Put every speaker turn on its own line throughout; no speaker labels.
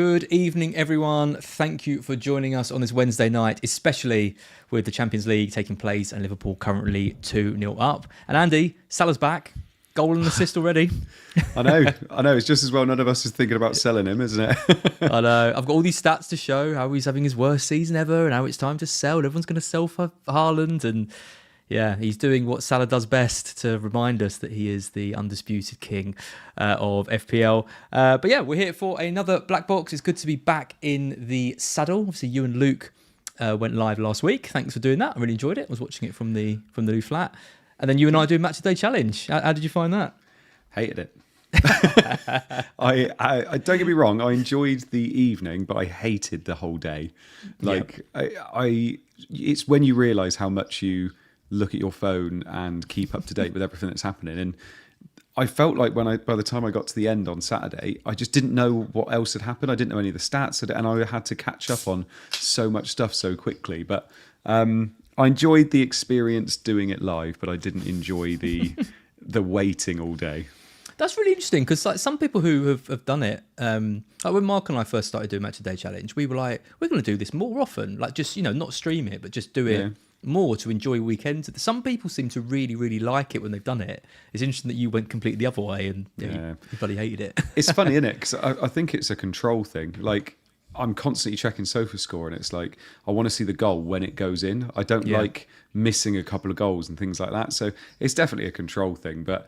Good evening, everyone. Thank you for joining us on this Wednesday night, especially with the Champions League taking place and Liverpool currently 2-0 up. And Andy, Salah's back. Goal and assist already.
I know. It's just as well none of us is thinking about selling him, isn't it?
I know. I've got all these stats to show how he's having his worst season ever and how it's time to sell. Everyone's going to sell for Haaland. And yeah, he's doing what Salah does best to remind us that he is the undisputed king of FPL. But yeah, we're here for another Black Box. It's good to be back in the saddle. Obviously, you and Luke went live last week. Thanks for doing that. I really enjoyed it. I was watching it from the new flat. And then you and I do Match of the Day Challenge. How did you find that?
Hated it. I don't get me wrong. I enjoyed the evening, but I hated the whole day. Like, it's when you realise how much you look at your phone and keep up to date with everything that's happening. And I felt like by the time I got to the end on Saturday, I just didn't know what else had happened. I didn't know any of the stats, and I had to catch up on so much stuff so quickly. But I enjoyed the experience doing it live, but I didn't enjoy the waiting all day.
That's really interesting because like some people who have done it, like when Mark and I first started doing Match of the Day Challenge, we were like, we're going to do this more often. Like just, not stream it, but just do it more to enjoy weekends. Some people seem to really, really like it when they've done it. It's interesting that you went completely the other way and you bloody hated it.
It's funny, isn't it? Because I think it's a control thing. Like, I'm constantly checking SofaScore, and it's like I want to see the goal when it goes in. I don't like missing a couple of goals and things like that. So it's definitely a control thing. But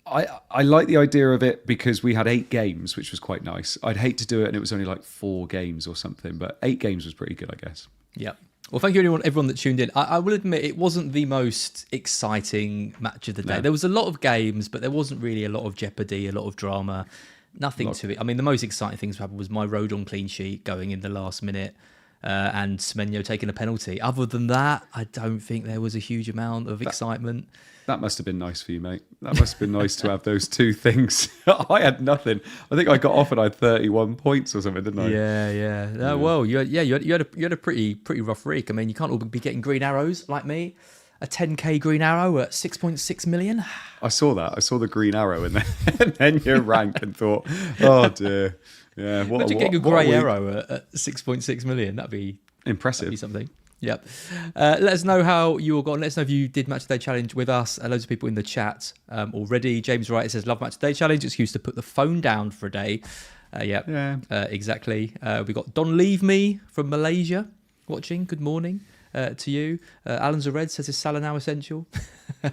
I like the idea of it because we had 8 games, which was quite nice. I'd hate to do it and it was only like 4 games or something, but 8 games was pretty good, I guess.
Yeah. Well, thank you everyone that tuned in. I will admit it wasn't the most exciting match of the day.
No.
There was a lot of games, but there wasn't really a lot of jeopardy, a lot of drama. Nothing to it. I mean, the most exciting things happened was my Rodon clean sheet going in the last minute and Semenyo taking a penalty. Other than that, I don't think there was a huge amount of excitement.
That must have been nice for you, mate. That must have been nice to have those 2 things. I had nothing. I think I got off and I had 31 points or something, didn't I?
Yeah. Well, you had a pretty rough week. I mean, you can't all be getting green arrows like me. A 10k green arrow at 6.6 million.
I saw that. I saw the green arrow and then your rank and thought, oh dear. Yeah.
Imagine getting a grey arrow at 6.6 million. That'd be
impressive.
That'd be something. Yep. Let us know how you all got on. Let us know if you did Match of the Day Challenge with us. Loads of people in the chat already. James Wright says, love Match of the Day Challenge. Excuse to put the phone down for a day. Exactly. We got Don Leave Me from Malaysia watching. Good morning. To you. Alan Zared says, is Salah now essential? We're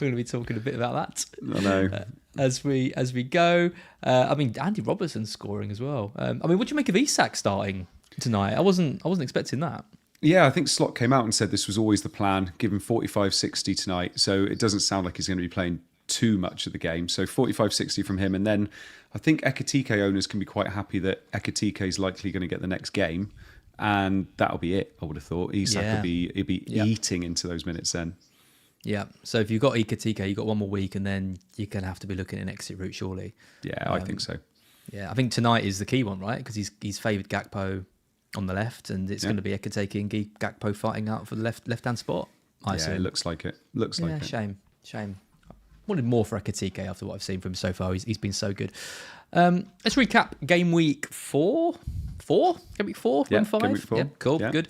going to be talking a bit about that.
I know.
As we go. I mean, Andy Robertson's scoring as well. I mean, what do you make of Isak starting tonight? I wasn't expecting that.
Yeah, I think Slot came out and said this was always the plan, give him 45-60 tonight. So it doesn't sound like he's going to be playing too much of the game. So 45-60 from him. And then I think Ekatike owners can be quite happy that Ekatike is likely going to get the next game. And that'll be it, I would have thought. Isak will be eating into those minutes then. Yeah.
So if you've got Ekatike, you've got one more week, and then you're going to have to be looking at an exit route, surely.
Yeah, I think so.
Yeah, I think tonight is the key one, right? Because he's favoured Gakpo on the left, and it's going to be Ekatike and Gakpo fighting out for the left-hand spot.
It looks like it. Looks like it.
Shame. I wanted more for Ekatike after what I've seen from him so far. He's been so good. Let's recap game week 4. Game week 4 from 5?
Game week 4.
Yeah, cool, good.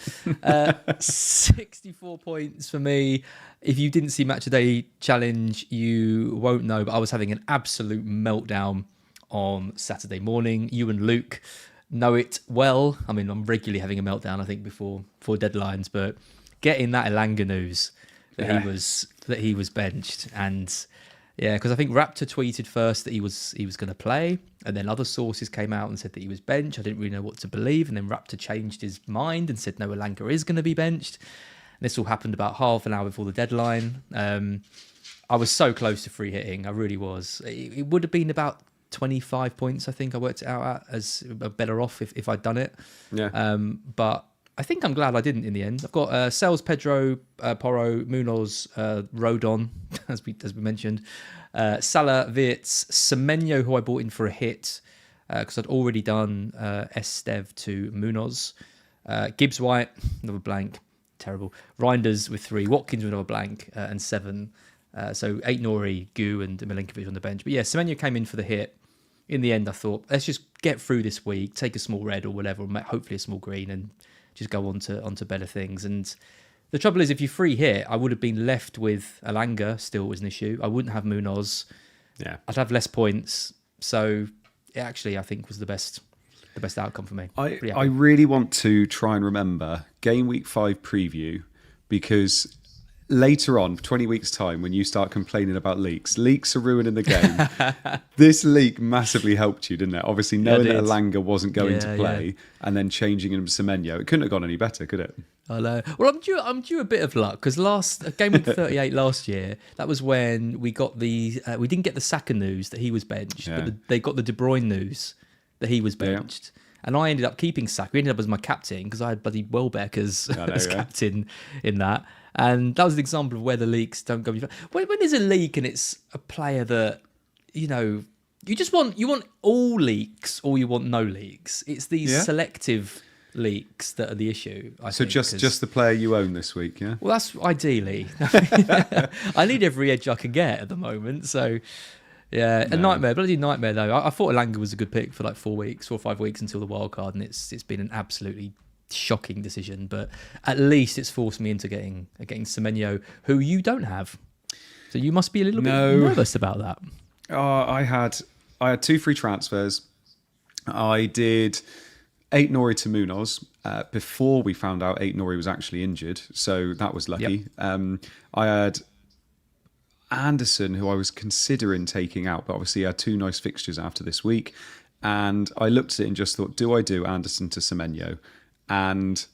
64 points for me. If you didn't see Match of the Day Challenge, you won't know, but I was having an absolute meltdown on Saturday morning. You and Luke know it well. I mean, I'm regularly having a meltdown, I think, before deadlines, but getting that Elanga news that he was benched, and because I think Raptor tweeted first that he was going to play, and then other sources came out and said that he was benched. I didn't really know what to believe, and then Raptor changed his mind and said no, Elanga is going to be benched. And this all happened about half an hour before the deadline. I was so close to free hitting, I really was. It would have been about 25 points, I think I worked it out at, as better off if I'd done it.
Yeah.
But I think I'm glad I didn't in the end. I've got Sales, Pedro, Porro, Munoz, Rodon, as we mentioned, Salah, Wirtz, Semenyo, who I bought in for a hit because I'd already done Estev to Munoz, Gibbs White, another blank, terrible. Reinders with 3, Watkins with another blank, and 7. So 8 Nori, Gu, and Milinkovic on the bench. But yeah, Semenyo came in for the hit. In the end, I thought, let's just get through this week, take a small red or whatever, or hopefully a small green, and just go on to better things. And the trouble is, if you free hit, I would have been left with Alanga still as an issue. I wouldn't have Munoz.
Yeah.
I'd have less points. So it actually, I think, was the best outcome for me.
I really want to try and remember Game Week 5 preview, because later on, 20 weeks' time, when you start complaining about leaks are ruining the game. This leak massively helped you, didn't it? Obviously, knowing that Alanga wasn't going to play and then changing him to Semenyo, it couldn't have gone any better, could it?
I know. Well, I'm due a bit of luck, because Game Week 38 last year, that was when we got we didn't get the Saka news that he was benched, but they got the De Bruyne news that he was benched. Yeah. And I ended up keeping Saka. He ended up as my captain, because I had Buddy Welbeck as captain in that. And that was an example of where the leaks don't go. When there's a leak and it's a player that, you want all leaks or you want no leaks. It's these selective leaks that are the issue. I think,
just the player you own this week, yeah?
Well, that's ideally. I need every edge I can get at the moment, so... Yeah, a nightmare, bloody nightmare though. I thought Alanga was a good pick for like 4 or 5 weeks until the wild card, and it's been an absolutely shocking decision. But at least it's forced me into getting Semenyo, who you don't have, so you must be a little bit nervous about that.
I had 2 free transfers. I did 8 Nori to Munoz before we found out 8 Nori was actually injured, so that was lucky. Yep. I had Anderson, who I was considering taking out, but obviously he had 2 nice fixtures after this week, and I looked at it and just thought, do I do Anderson to Semenyo? And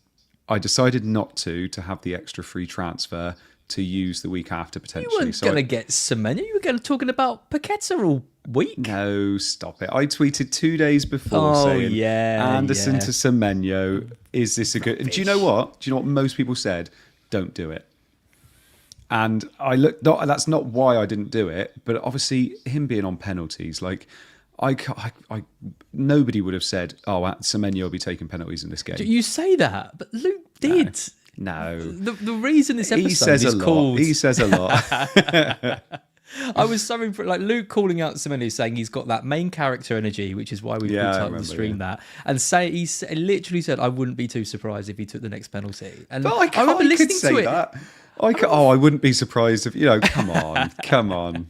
I decided not to have the extra free transfer to use the week after potentially.
You weren't going to get Semenyo, you were talking about Paqueta all week.
No, stop it. I tweeted 2 days before saying Anderson to Semenyo, is this a good... And do you know what most people said? Don't do it. And I looked. That's not why I didn't do it, but obviously him being on penalties, like nobody would have said, "Oh, Semenyo will be taking penalties in this game."
You say that, but Luke did.
No.
The reason this episode is called...
He says a lot.
I was so impressed, like Luke calling out Semenyo, saying he's got that main character energy, which is why we titled the stream that, and he literally said, "I wouldn't be too surprised if he took the next penalty." And
but I remember listening to it. That. I wouldn't be surprised if, come on.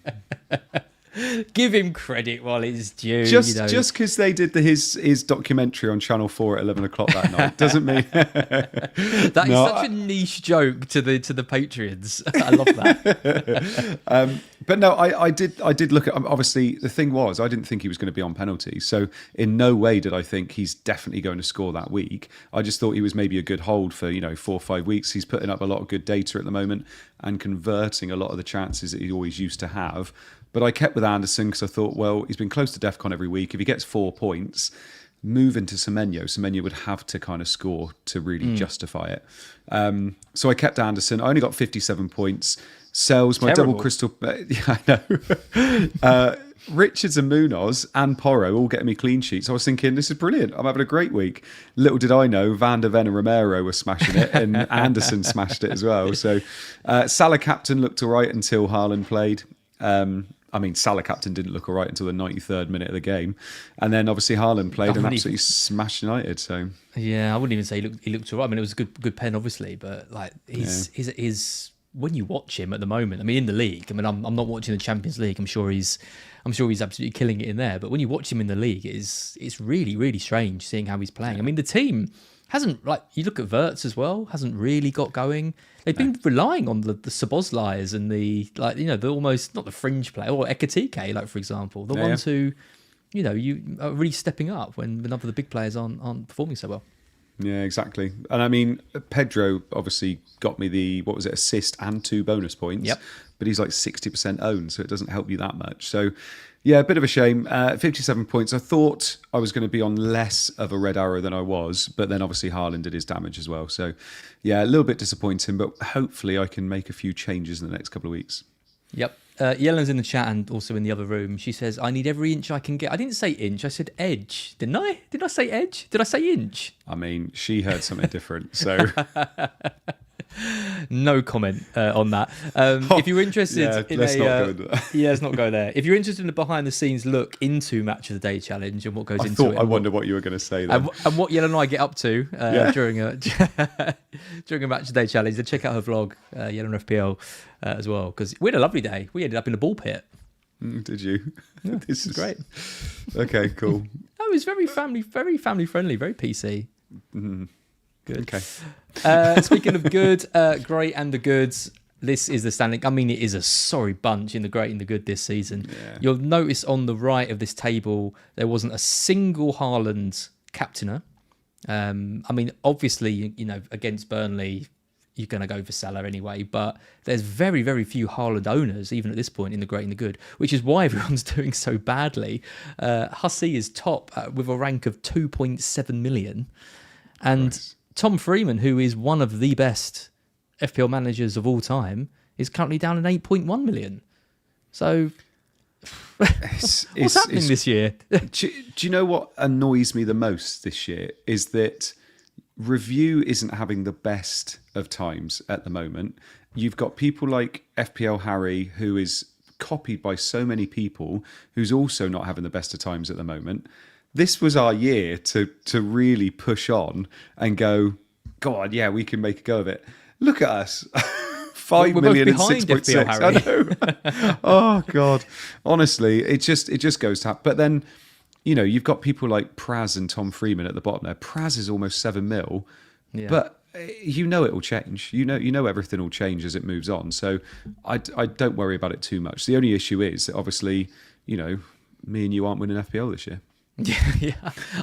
Give him credit while it's due.
Just because they did his documentary on Channel 4 at 11 o'clock that night doesn't mean...
That is such a niche joke to the Patreons. I love that.
But no, I did look at... Obviously, the thing was, I didn't think he was going to be on penalties. So in no way did I think he's definitely going to score that week. I just thought he was maybe a good hold for 4 or 5 weeks. He's putting up a lot of good data at the moment and converting a lot of the chances that he always used to have. But I kept with Anderson because I thought, well, he's been close to DEFCON every week. If he gets 4 points, moving to Semenyo would have to kind of score to really justify it. So I kept Anderson. I only got 57 points. Sells my double crystal... Yeah, I know. Richards and Munoz and Porro all getting me clean sheets. I was thinking, this is brilliant. I'm having a great week. Little did I know, Van der Ven and Romero were smashing it, and Anderson smashed it as well. So Salah captain looked all right until Haaland played. Salah captain didn't look all right until the 93rd minute of the game. And then obviously Haaland played and absolutely smashed United. So
yeah, I wouldn't even say he looked all right. I mean, it was a good pen, obviously, but like his when you watch him at the moment, I mean, in the league, I mean, I'm not watching the Champions League. I'm sure he's absolutely killing it in there. But when you watch him in the league, it's really, really strange seeing how he's playing. I mean, the team hasn't, like, you look at Wirtz as well, hasn't really got going. They've been relying on the Szoboszlais and the almost, not the fringe player, or Ekatike, like, for example, the ones who, you are really stepping up when none of the big players aren't performing so well.
Yeah, exactly. And I mean, Pedro obviously got me the, assist and 2 bonus points.
Yep.
But he's like 60% owned, so it doesn't help you that much. So, yeah, a bit of a shame. 57 points. I thought I was going to be on less of a red arrow than I was, but then obviously Haaland did his damage as well. So, yeah, a little bit disappointing, but hopefully I can make a few changes in the next couple of weeks.
Yep. Yelen's in the chat and also in the other room. She says, I need every inch I can get. I didn't say inch, I said edge. Didn't I? Did I say edge? Did I say inch?
I mean, she heard something different, so...
No comment on that. If you're interested in
let's not go into that.
yeah, let's not go there. If you're interested in a behind the scenes look into Match of the Day challenge and what goes into it,
I wonder what you were going to say then.
and what Yellen and I get up to during a during a Match of the Day challenge, then check out her vlog, Yellen FPL, as well, because we had a lovely day. We ended up in the ball pit.
Did you?
Yeah, this is great.
Okay, cool.
It was very family friendly, very PC.
Mm-hmm.
Good.
Okay.
Speaking of good, great and the goods, this is the standing. I mean, it is a sorry bunch in the great and the good this season.
Yeah.
You'll notice on the right of this table, there wasn't a single Haaland captainer. I mean, obviously, you know, against Burnley, you're going to go for Salah anyway, but there's very, very few Haaland owners, even at this point in the great and the good, which is why everyone's doing so badly. Hussey is top with a rank of 2.7 million. And
Nice.
Tom Freeman, who is one of the best FPL managers of all time, is currently down at 8.1 million. So what's happening this year?
Do you know what annoys me the most this year is that Review isn't having the best of times at the moment. You've got people like FPL Harry, who is copied by so many people, who's also not having the best of times at the moment. This was our year to really push on and go, God, yeah, we can make a go of it. Look at us. 5
We're
million and
both behind
6.6.
FPL
I know. Oh, God. Honestly, it just goes to... But then, you know, you've got people like Praz and Tom Freeman at the bottom there. Praz is almost 7 mil, but you know it will change. You know everything will change as it moves on. So I don't worry about it too much. The only issue is that obviously, you know, me and you aren't winning FPL this year.
Yeah.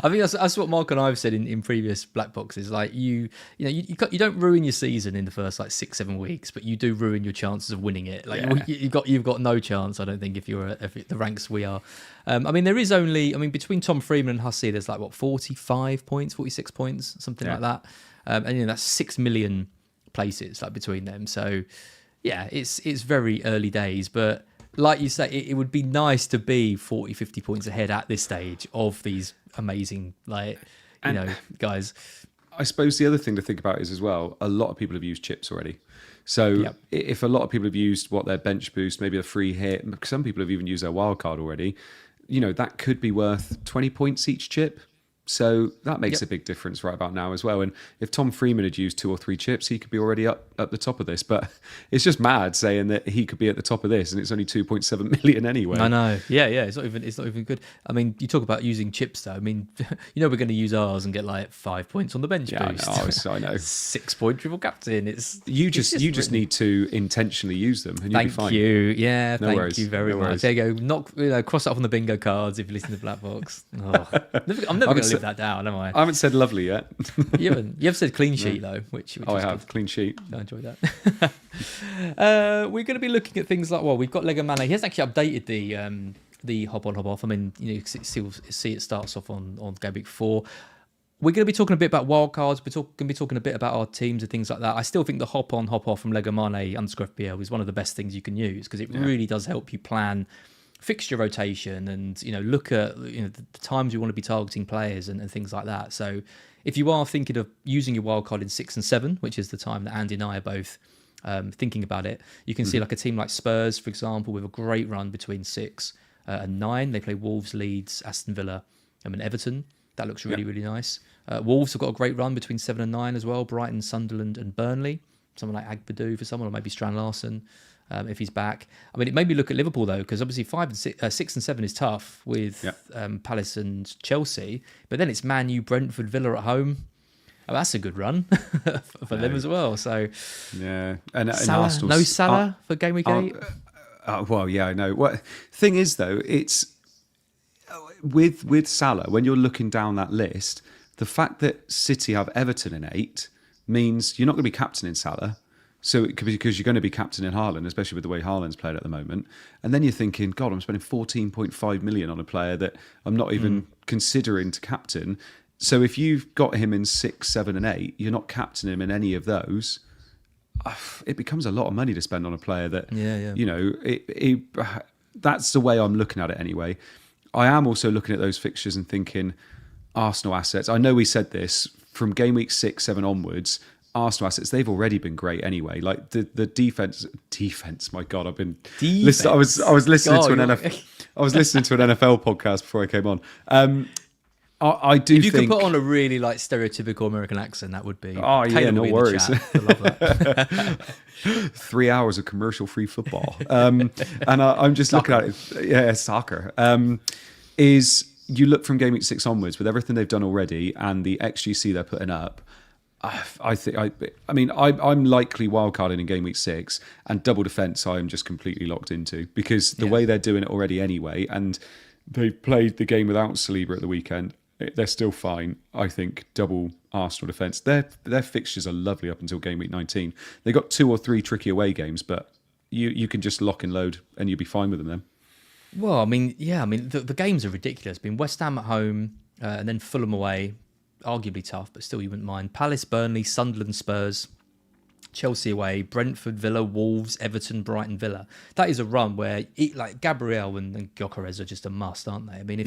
I think that's what Mark and I have said in previous black boxes. Like you don't ruin your season in the first like 6-7 weeks, but you do ruin your chances of winning it. Like you've got no chance. I don't think if the ranks we are. I mean, there is only between Tom Freeman and Hussey, there's like 45 points, 46 points, something like that. And that's 6 million places like between them. So yeah, it's very early days, but. Like you say, it would be nice to be 40, 50 points ahead at this stage of these amazing, guys.
I suppose the other thing to think about is as well, a lot of people have used chips already. So if a lot of people have used their bench boost, maybe a free hit, some people have even used their wildcard already, you know, that could be worth 20 points each chip. So that makes a big difference right about now as well. And if Tom Freeman had used 2 or 3 chips, he could be already up at the top of this. But it's just mad saying that he could be at the top of this, and it's only 2.7 million anyway.
I know. Yeah. It's not even good. I mean, you talk about using chips though. I mean, we're going to use ours and get like 5 points on the bench boost.
I know.
6-point triple captain.
You just need to intentionally use them, and you'll be fine.
Thank you. Yeah.
No
thank
worries.
you very much. There you go. Cross that off on the bingo cards if you listen to Black Box. Oh, I'm never going to live that down, am I?
I haven't said lovely yet.
You have said clean sheet though, which
I have
good.
clean sheet.
I enjoy that. We're going to be looking at things like we've got Lego Mane. He hasn't actually updated the hop on hop off. I mean, you see it starts off on Gameweek 4. We're going to be talking a bit about wildcards. We're going to be talking a bit about our teams and things like that. I still think the hop on hop off from Lego Mane _FPL is one of the best things you can use because it really does help you plan fixture rotation and look at the times you want to be targeting players and things like that. So if you are thinking of using your wildcard in 6 and 7, which is the time that Andy and I are both thinking about it, you can see like a team like Spurs, for example, with a great run between 6 and 9. They play Wolves, Leeds, Aston Villa, and Everton. That looks really, really nice. Wolves have got a great run between 7 and 9 as well. Brighton, Sunderland, and Burnley. Someone like Agbadou for someone, or maybe Strand Larson. If he's back. I mean, it made me look at Liverpool, though, because obviously 6 and 7 is tough with Palace and Chelsea. But then it's Man U, Brentford, Villa at home. Oh, that's a good run for them as well. So
and
Salah, no Salah for Gameweek 8?
Well, yeah, I know. What thing is, though, it's with Salah, when you're looking down that list, the fact that City have Everton in 8 means you're not going to be captaining Salah. So because you're going to be captaining Haaland, especially with the way Haaland's played at the moment. And then you're thinking, God, I'm spending 14.5 million on a player that I'm not even considering to captain. So if you've got him in 6, 7 and 8, you're not captaining him in any of those. It becomes a lot of money to spend on a player that, that's the way I'm looking at it anyway. I am also looking at those fixtures and thinking, Arsenal assets. I know we said this, from game week 6, 7 onwards, Arsenal assets, they've already been great anyway. Like the defense. My God, I've been
Defense.
I was listening to an
God,
NFL. I was listening to an NFL podcast before I came on. I do.
If you
think,
could put on a really like stereotypical American accent, that would be.
Oh yeah,
Taylor
no
would be in the
worries.
chat. I love that.
3 hours of commercial-free football, and I'm just looking at it. Yeah, soccer. Is you look from Game Week 6 onwards with everything they've done already and the XGC they're putting up. I'm likely wildcarding in Game Week 6, and double defence I am just completely locked into because the way they're doing it already anyway, and they've played the game without Saliba at the weekend. They're still fine. I think double Arsenal defence. Their fixtures are lovely up until Game Week 19. They got 2 or 3 tricky away games, but you can just lock and load and you'll be fine with them then.
Well, the games are ridiculous. Been West Ham at home and then Fulham away. Arguably tough, but still you wouldn't mind. Palace, Burnley, Sunderland, Spurs, Chelsea away, Brentford, Villa, Wolves, Everton, Brighton, Villa. That is a run where like Gabriel and Gyökeres are just a must, aren't they? I mean,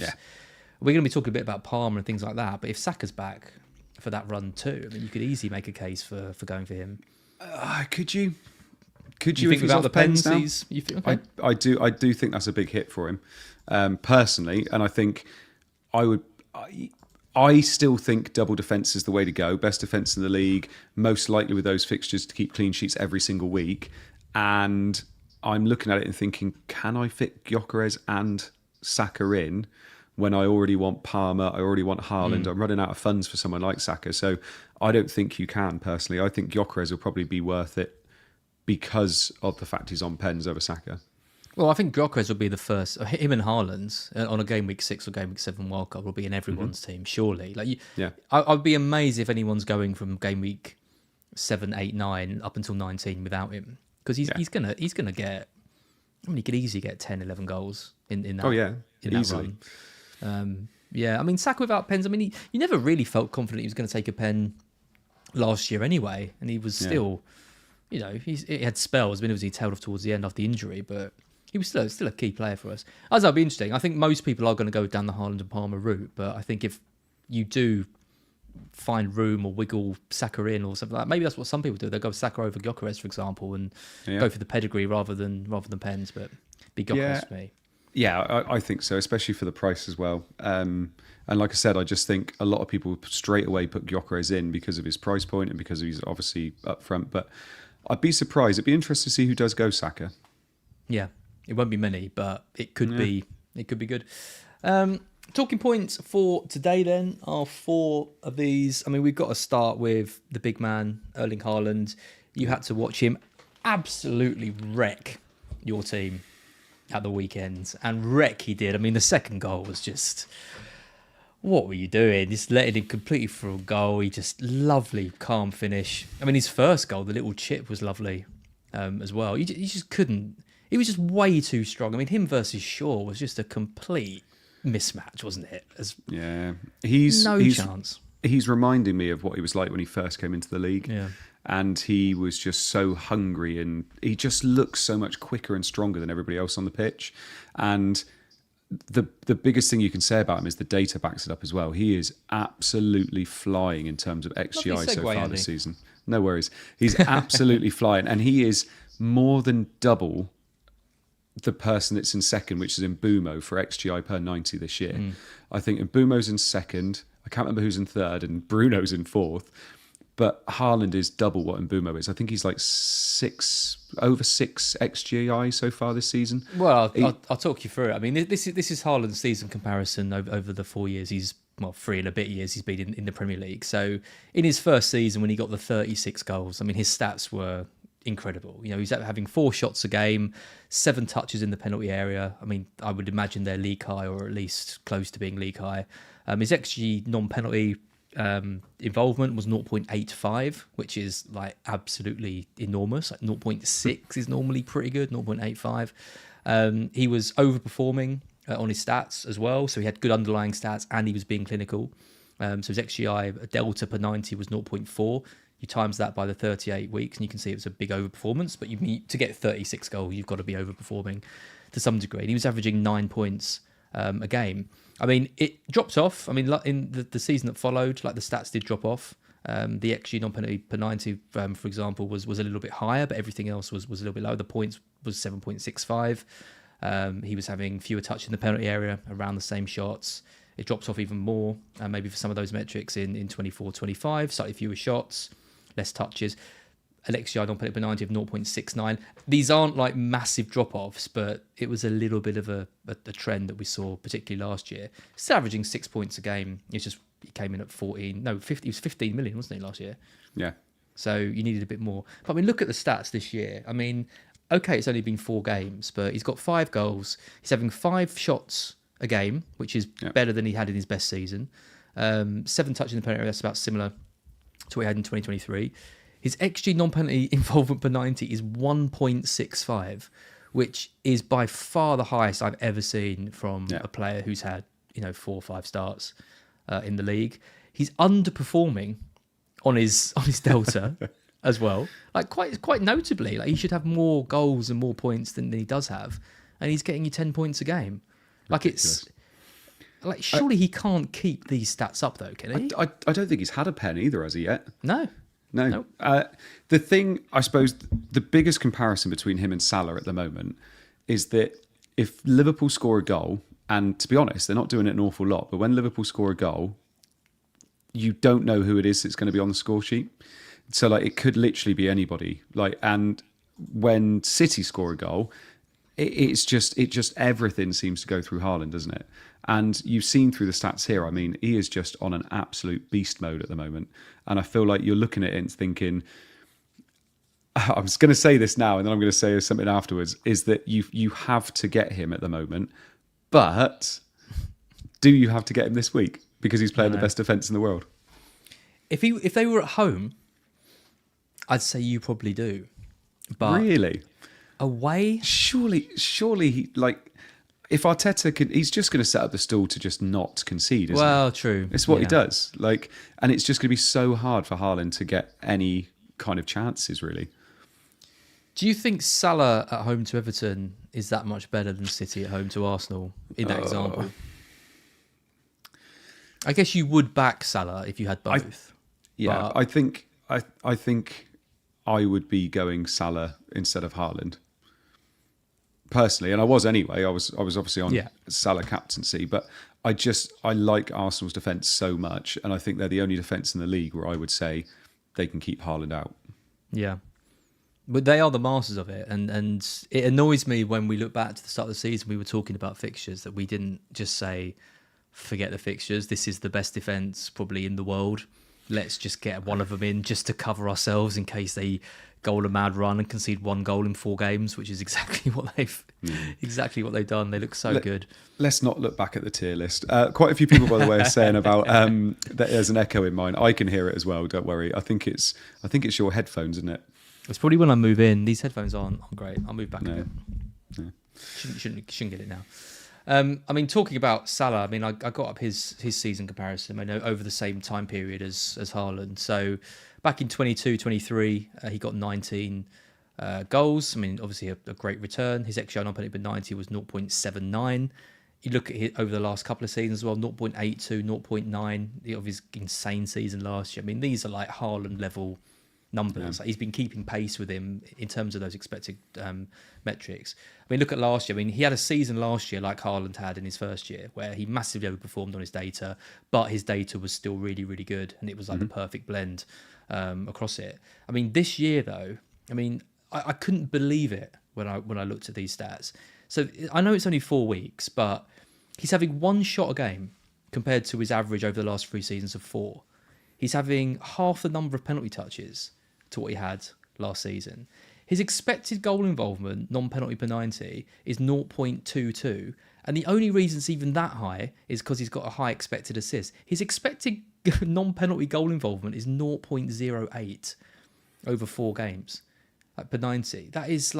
we're going to be talking a bit about Palmer and things like that, but if Saka's back for that run too, I mean, you could easily make a case for going for him.
Could you
think without the penalties? You think? Okay.
I do think that's a big hit for him, personally, and I think I still think double defence is the way to go. Best defence in the league, most likely with those fixtures to keep clean sheets every single week. And I'm looking at it and thinking, can I fit Gyökeres and Saka in when I already want Palmer, I already want Haaland? I'm running out of funds for someone like Saka. So I don't think you can, personally. I think Gyökeres will probably be worth it because of the fact he's on pens over Saka.
Well, I think Gyökeres will be the first. Him and Haaland on a Game Week 6 or Game Week 7 wildcard will be in everyone's team, surely. I'd be amazed if anyone's going from Game Week 7, 8, 9 up until 19 without him, because he's gonna get. I mean, he could easily get 10, 11 goals in that.
Oh yeah,
in
easily.
That run. I mean, Saka without pens. I mean, you never really felt confident he was going to take a pen last year anyway, and he was still, he had spells. I mean, he tailed off towards the end after the injury, but he was still a key player for us. As that'll be interesting. I think most people are going to go down the Haaland and Palmer route, but I think if you do find room or wiggle Saka in or something like that, maybe that's what some people do. They'll go Saka over Gyökeres, for example, and go for the pedigree rather than pens, but be Gyökeres for me.
Yeah, I think so, especially for the price as well. And like I said, I just think a lot of people straight away put Gyökeres in because of his price point and because he's obviously up front. But I'd be surprised. It'd be interesting to see who does go Saka.
Yeah, it won't be many, but it could be. It could be good. Talking points for today then are 4 of these. I mean, we've got to start with the big man, Erling Haaland. You had to watch him absolutely wreck your team at the weekend, and wreck he did. I mean, the second goal was just, what were you doing? Just letting him completely through a goal. He just lovely, calm finish. I mean, his first goal, the little chip, was lovely as well. He just couldn't. He was just way too strong. I mean, him versus Shaw was just a complete mismatch, wasn't it? He's no chance.
He's reminding me of what he was like when he first came into the league.
Yeah.
And he was just so hungry, and he just looks so much quicker and stronger than everybody else on the pitch. And the biggest thing you can say about him is the data backs it up as well. He is absolutely flying in terms of XGI so far this season. No worries. He's absolutely flying, and he is more than double the person that's in second, which is in Mbumo for XGI per 90 this year. I think Mbumo's in second. I can't remember who's in third, and Bruno's in fourth. But Haaland is double what Mbumo is. I think he's like over 6 XGI so far this season.
Well, I'll talk you through it. I mean, this is Haaland's season comparison over the 4 years. 3 and a bit years he's been in the Premier League. So in his first season, when he got the 36 goals, I mean, his stats were incredible. He's having 4 shots a game, 7 touches in the penalty area. I mean, I would imagine they're league high, or at least close to being league high. His XG non-penalty involvement was 0.85, which is like absolutely enormous. Like 0.6 is normally pretty good. 0.85. He was overperforming on his stats as well, so he had good underlying stats and he was being clinical. So his XGI delta per 90 was 0.4. You times that by the 38 weeks and you can see it was a big overperformance, but to get 36 goals you've got to be overperforming to some degree. And he was averaging 9 points a game. I mean, it dropped off. I mean, in the season that followed, like the stats did drop off. The XG non-penalty per 90, for example, was a little bit higher, but everything else was a little bit lower. The points was 7.65. He was having fewer touches in the penalty area, around the same shots. It drops off even more, maybe for some of those metrics in 24-25, slightly fewer shots, less touches. An XGI non-penalty per 90 of 0.69. These aren't like massive drop-offs, but it was a little bit of a trend that we saw, particularly last year. Still averaging 6 points a game. He came in at 50. It was 15 million, wasn't he, last year?
Yeah.
So you needed a bit more. But I mean, look at the stats this year. I mean, okay, it's only been 4 games, but he's got 5 goals. He's having 5 shots a game, which is better than he had in his best season. 7 touches in the penalty area, that's about similar to what he had in 2023. His XG non-penalty involvement per 90 is 1.65, which is by far the highest I've ever seen from a player who's had 4 or 5 starts in the league. He's underperforming on his delta as well, like quite notably. Like, he should have more goals and more points than he does have, and he's getting you 10 points a game. Like,
Ridiculous.
it's like, surely he can't keep these stats up though, can he?
I don't think he's had a pen either as of yet.
No.
No. The thing, I suppose, the biggest comparison between him and Salah at the moment is that if Liverpool score a goal, and to be honest, they're not doing it an awful lot, but when Liverpool score a goal, you don't know who it is that's going to be on the score sheet. So, like, it could literally be anybody. Like, and when City score a goal, it just everything seems to go through Haaland, doesn't it? And you've seen through the stats here, I mean, he is just on an absolute beast mode at the moment. And I feel like you're looking at it and thinking, I was going to say this now and then I'm going to say something afterwards, is that you have to get him at the moment. But do you have to get him this week? Because he's playing the best defence in the world.
If they were at home, I'd say you probably do. But
really?
Away?
Surely, he, like, if Arteta could, he's just going to set up the stall to just not concede, isn't
Well,
it?
true.
It's what he does. Like, and it's just going to be so hard for Haaland to get any kind of chances, really.
Do you think Salah at home to Everton is that much better than City at home to Arsenal in that example? I guess you would back Salah if you had both.
I think I would be going Salah instead of Haaland. Personally, and I was anyway. I was obviously on Salah captaincy, but I like Arsenal's defence so much, and I think they're the only defence in the league where I would say they can keep Haaland out.
Yeah, but they are the masters of it, and it annoys me when we look back to the start of the season. We were talking about fixtures that we didn't just say, forget the fixtures. This is the best defence probably in the world. Let's just get one of them in just to cover ourselves in case they go on a mad run and concede 1 goal in 4 games, which is exactly what they've done. They look so good. Let's
not look back at the tier list. Quite a few people, by the way, are saying about that there's an echo in mine. I can hear it as well. Don't worry. I think it's your headphones, isn't it?
It's probably when I move in. These headphones aren't great. I'll move back a bit.
Yeah.
Shouldn't get it now. I mean, talking about Salah, I mean, I got up his season comparison. I know over the same time period as Haaland. So back in 22-23, he got 19 goals. I mean, obviously a great return. His XG non-penalty per 90 was 0.79. You look at it over the last couple of seasons as well, 0.82, 0.9 of his insane season last year. I mean, these are like Haaland level numbers. Like, he's been keeping pace with him in terms of those expected metrics. I mean, look at last year. I mean, he had a season last year like Haaland had in his first year, where he massively overperformed on his data, but his data was still really, really good, and it was like the perfect blend across it. I mean, this year though, I mean, I couldn't believe it when I looked at these stats. So I know it's only 4 weeks, but he's having 1 shot a game compared to his average over the last 3 seasons of 4. He's having half the number of penalty touches to what he had last season. His expected goal involvement, non-penalty per 90, is 0.22. And the only reason it's even that high is because he's got a high expected assist. His expected non-penalty goal involvement is 0.08 over 4 games, like per 90. That is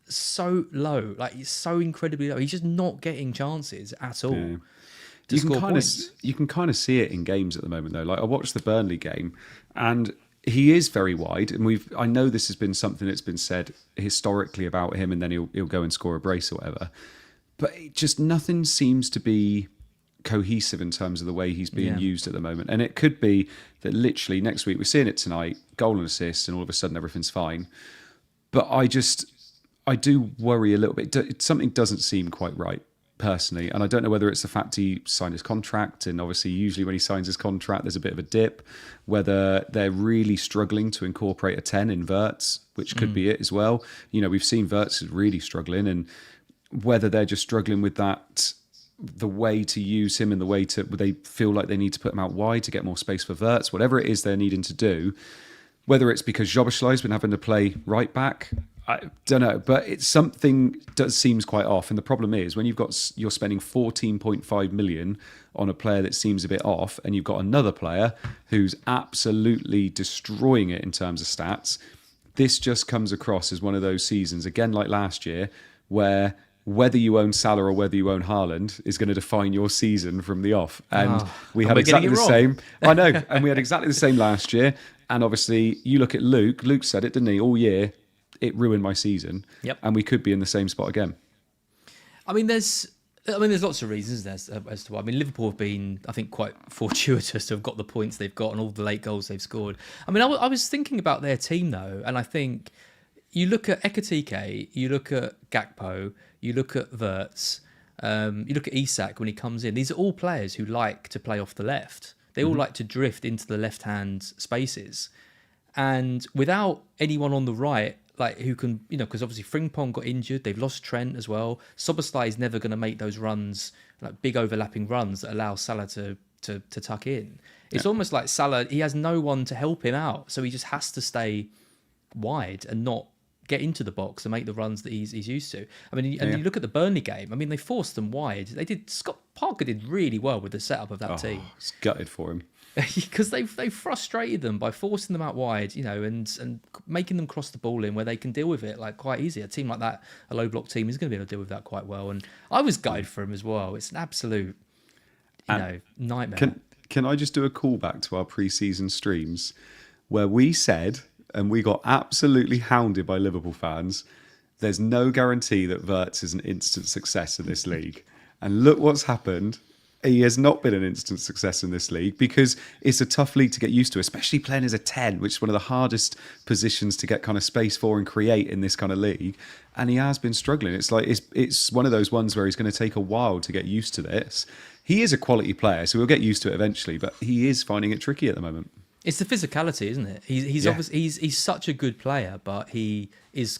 so low. Like, it's so incredibly low. He's just not getting chances at all. Yeah.
You can kind of see it in games at the moment, though. Like, I watched the Burnley game, and he is very wide, and I know this has been something that's been said historically about him, and then he'll go and score a brace or whatever. But nothing seems to be cohesive in terms of the way he's being used at the moment. And it could be that literally next week, we're seeing it tonight, goal and assist, and all of a sudden everything's fine. But I do worry a little bit. Something doesn't seem quite right, personally. And I don't know whether it's the fact he signed his contract, and obviously usually when he signs his contract, there's a bit of a dip, whether they're really struggling to incorporate a 10 in Wirtz, which could be it as well. You know, we've seen Wirtz is really struggling, and whether they're just struggling with that, the way to use him and the way to, they feel like they need to put him out wide to get more space for Wirtz, whatever it is they're needing to do. Whether it's because Szoboszlai's been having to play right back, I don't know, but it's something that seems quite off. And the problem is when you're spending 14.5 million on a player that seems a bit off, and you've got another player who's absolutely destroying it in terms of stats. This just comes across as one of those seasons, again like last year, where whether you own Salah or whether you own Haaland is going to define your season from the off. And we had exactly the same. I know, and we had exactly the same last year. And obviously, you look at Luke. Luke said it, didn't he? All year, it ruined my season.
Yep.
And we could be in the same spot again.
There's lots of reasons as to why. Liverpool have been, I think, quite fortuitous to have got the points they've got and all the late goals they've scored. I was thinking about their team, though, and I think you look at Ekitike, you look at Gakpo, you look at Wirtz, you look at Isak when he comes in. These are all players who like to play off the left. They all like to drift into the left-hand spaces. And without anyone on the right, like who can, because obviously Frimpong got injured, they've lost Trent as well. Szoboszlai is never going to make those runs, like big overlapping runs that allow Salah to tuck in. It's almost like Salah, he has no one to help him out. So he just has to stay wide and not get into the box and make the runs that he's used to. You look at the Burnley game. They forced them wide. Scott Parker did really well with the setup of that team.
It's gutted for him
because they frustrated them by forcing them out wide, and making them cross the ball in where they can deal with it like quite easy. A team like that, a low block team, is going to be able to deal with that quite well. And I was gutted for him as well. It's an absolute, nightmare.
Can I just do a callback to our pre-season streams where we said, and we got absolutely hounded by Liverpool fans, there's no guarantee that Wirtz is an instant success in this league. And look what's happened. He has not been an instant success in this league because it's a tough league to get used to, especially playing as a 10, which is one of the hardest positions to get kind of space for and create in this kind of league. And he has been struggling. It's like it's one of those ones where he's going to take a while to get used to this. He is a quality player, so we'll get used to it eventually, but he is finding it tricky at the moment.
It's the physicality, isn't it? He's obviously he's such a good player, but he is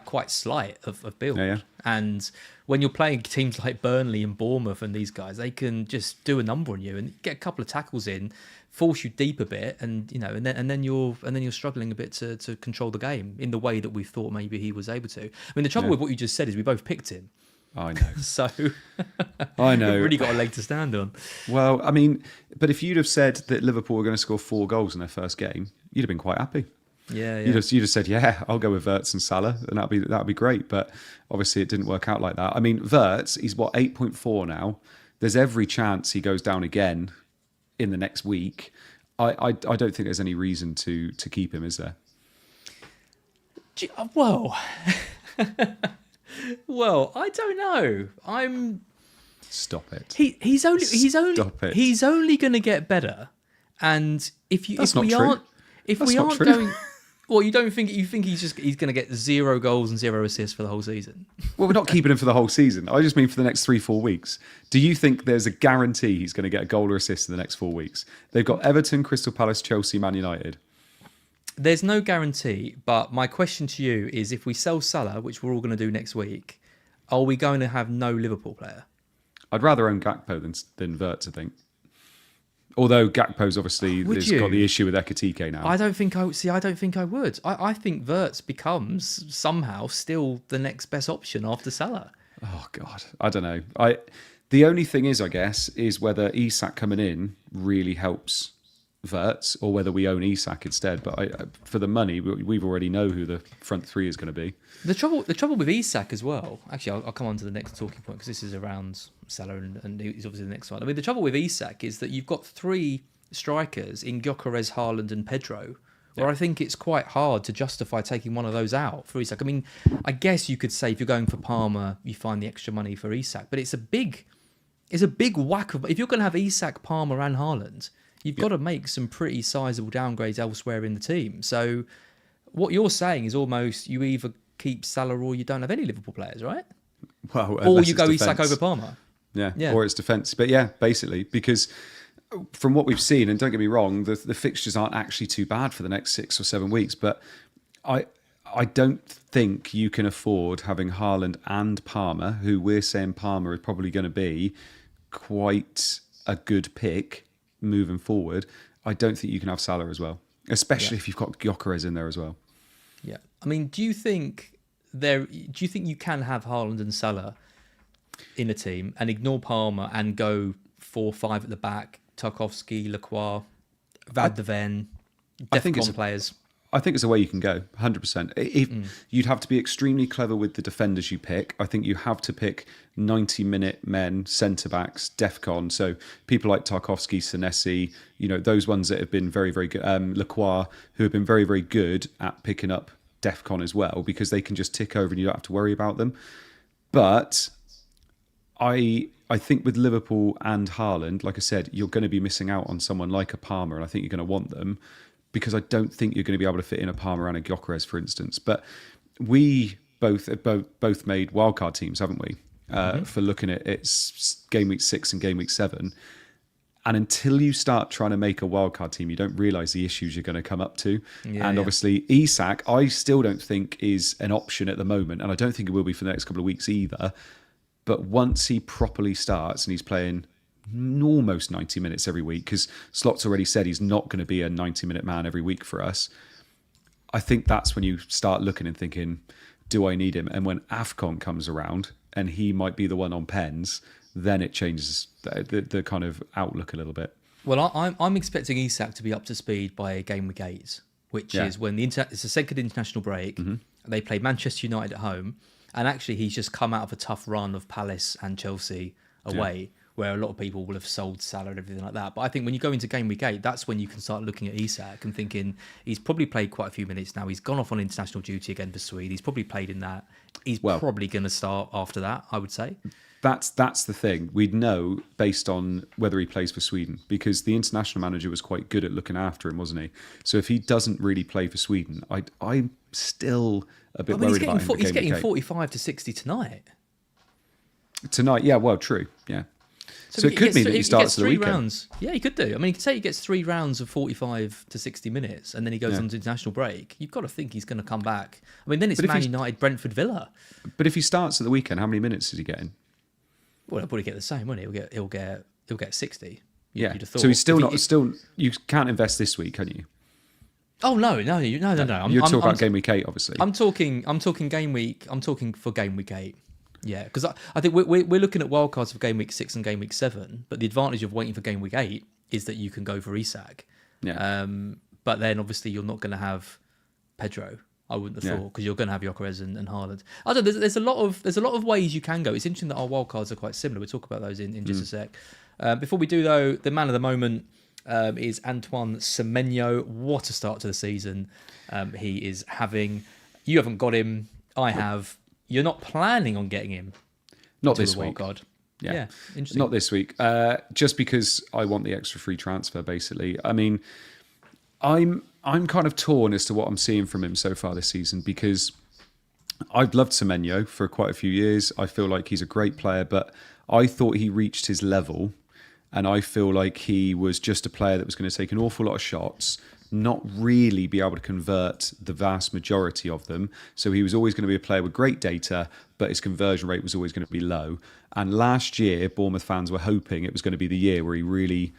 quite slight of build.
Yeah.
And when you're playing teams like Burnley and Bournemouth and these guys, they can just do a number on you and get a couple of tackles in, force you deep a bit, and then you're struggling a bit to control the game in the way that we thought maybe he was able to. The trouble with what you just said is we both picked him.
I know.
So
I know.
We've really got a leg to stand on.
Well, but if you'd have said that Liverpool were going to score 4 goals in their first game, you'd have been quite happy.
Yeah.
You'd have said, yeah, I'll go with Wirtz and Salah, and that'd be great. But obviously, it didn't work out like that. Wirtz, he's 8.4 now. There's every chance he goes down again in the next week. I don't think there's any reason to keep him, is there?
Well. Well, I don't know.
Stop it.
He's only going to get better. And if we aren't going, well, you think he's going to get 0 goals and 0 assists for the whole season?
Well, we're not keeping him for the whole season. I just mean for the next 3-4 weeks. Do you think there's a guarantee he's going to get a goal or assist in the next 4 weeks? They've got Everton, Crystal Palace, Chelsea, Man United.
There's no guarantee, but my question to you is, if we sell Salah, which we're all going to do next week, are we going to have no Liverpool player?
I'd rather own Gakpo than Wirtz, I think. Although Gakpo's obviously got the issue with Ekitike now.
I don't think I would. I think Wirtz becomes somehow still the next best option after Salah.
Oh God, I don't know. The only thing is, I guess, is whether Isak coming in really helps Wirtz, or whether we own Isak instead. But for the money, we've already know who the front three is going to be.
The trouble with Isak as well. Actually, I'll come on to the next talking point because this is around Salah and he's obviously the next one. The trouble with Isak is that you've got 3 strikers in Gyökeres, Haaland, and Pedro. Where I think it's quite hard to justify taking one of those out for Isak. I guess you could say if you're going for Palmer, you find the extra money for Isak, but it's a big It's a big whack of. If you're going to have Isak, Palmer, and Haaland, you've got to make some pretty sizable downgrades elsewhere in the team. So, what you're saying is almost you either keep Salah or you don't have any Liverpool players, right?
Well,
or you go Isak over Palmer.
Yeah, or it's defence. But yeah, basically, because from what we've seen, and don't get me wrong, the fixtures aren't actually too bad for the next 6 or 7 weeks, but I don't think you can afford having Haaland and Palmer, who we're saying Palmer is probably going to be quite a good pick moving forward. I don't think you can have Salah as well, especially if you've got Gyökeres in there as well.
Yeah, I mean, do you think you can have Haaland and Salah in a team and ignore Palmer and go 4-5 at the back, Tarkowski, Lacroix, Van de Ven, DEFCON players?
I think it's a way you can go, 100%. You'd have to be extremely clever with the defenders you pick. I think you have to pick 90-minute men, centre-backs, DEFCON. So people like Tarkowski, Senesi, those ones that have been very, very good. Lacroix, who have been very, very good at picking up DEFCON as well, because they can just tick over and you don't have to worry about them. But I think with Liverpool and Haaland, like I said, you're going to be missing out on someone like a Palmer, and I think you're going to want them, because I don't think you're going to be able to fit in a Palmer and a Gyökeres, for instance. But we both made wildcard teams, haven't we? For looking at it's game week 6 and game week 7. And until you start trying to make a wildcard team, you don't realise the issues you're going to come up to. Obviously, Isak, I still don't think is an option at the moment, and I don't think it will be for the next couple of weeks either. But once he properly starts and he's playing almost 90 minutes every week, because Slot's already said he's not going to be a 90-minute man every week for us, I think that's when you start looking and thinking, do I need him? And when AFCON comes around and he might be the one on pens, then it changes the kind of outlook a little bit.
Well, I'm expecting Isak to be up to speed by game week 8, which is when it's the second international break. They play Manchester United at home, and actually he's just come out of a tough run of Palace and Chelsea away, where a lot of people will have sold Salah and everything like that. But I think when you go into game week 8, that's when you can start looking at Isak and thinking he's probably played quite a few minutes now. He's gone off on international duty again for Sweden. He's probably played in that. He's probably going to start after that, I would say.
That's the thing. We'd know based on whether he plays for Sweden, because the international manager was quite good at looking after him, wasn't he? So if he doesn't really play for Sweden, I'm still a bit worried about him.
He's getting 45 to 60 tonight.
Tonight, yeah, well, true, yeah. So it could mean that he starts the weekend.
Rounds. Yeah, he could do. I mean, he could say he gets 3 rounds of 45 to 60 minutes, and then he goes on to international break. You've got to think he's going to come back. I mean, then it's Man United, Brentford, Villa.
But if he starts at the weekend, how many minutes is he getting?
Well, he'll probably get the same, won't he? He'll get 60.
Yeah. So he's still. You can't invest this week, can you?
Oh no! You're
talking about game week 8, obviously.
I'm talking game week. I'm talking for game week 8. Yeah, because I think we're looking at wildcards for game week 6 and game week 7. But the advantage of waiting for game week 8 is that you can go for Isak.
Yeah.
But then obviously you're not going to have Pedro. I wouldn't have thought, because you're going to have Gyökeres and Haaland. I don't know. There's a lot of ways you can go. It's interesting that our wildcards are quite similar. We'll talk about those in just a sec. Before we do though, the man of the moment is Antoine Semenyo. What a start to the season he is having. You haven't got him. I have. You're not planning on getting him.
Not this week.
Wildcard.
Yeah,
interesting.
Not this week. Just because I want the extra free transfer, basically. I mean, I'm kind of torn as to what I'm seeing from him so far this season, because I've loved Semenyo for quite a few years. I feel like he's a great player, but I thought he reached his level, and I feel like he was just a player that was going to take an awful lot of shots, not really be able to convert the vast majority of them. So he was always going to be a player with great data, but his conversion rate was always going to be low. And last year, Bournemouth fans were hoping it was going to be the year where he really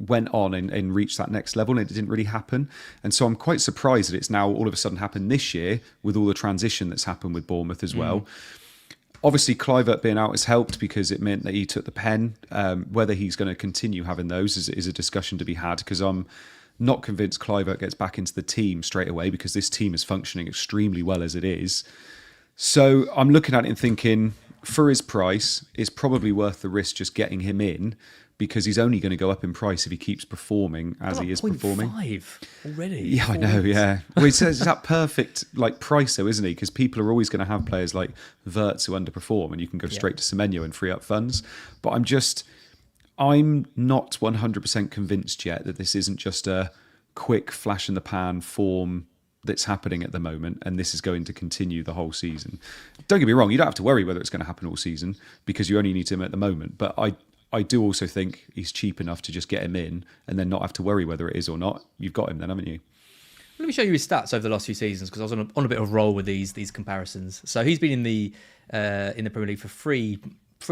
went on and reached that next level, and it didn't really happen. And so I'm quite surprised that it's now all of a sudden happened this year with all the transition that's happened with Bournemouth as well. Obviously, Kluivert being out has helped, because it meant that he took the pen. Whether he's going to continue having those is a discussion to be had, because I'm not convinced Kluivert gets back into the team straight away, because this team is functioning extremely well as it is. So I'm looking at it and thinking, for his price, it's probably worth the risk just getting him in. because he's only going to go up in price if he keeps performing as he is performing.
0.5 already.
Yeah, I know. Yeah, well, it's that perfect like price though, isn't he? Because people are always going to have players like Wirtz who underperform, and you can go straight to Semenyo and free up funds. But I'm not 100% convinced yet that this isn't just a quick flash in the pan form that's happening at the moment, and this is going to continue the whole season. Don't get me wrong, you don't have to worry whether it's going to happen all season because you only need him at the moment. But I do also think he's cheap enough to just get him in and then not have to worry whether it is or not. You've got him then, haven't you?
Let me show you his stats over the last few seasons because I was on a bit of a roll with these comparisons. So he's been in the Premier League for three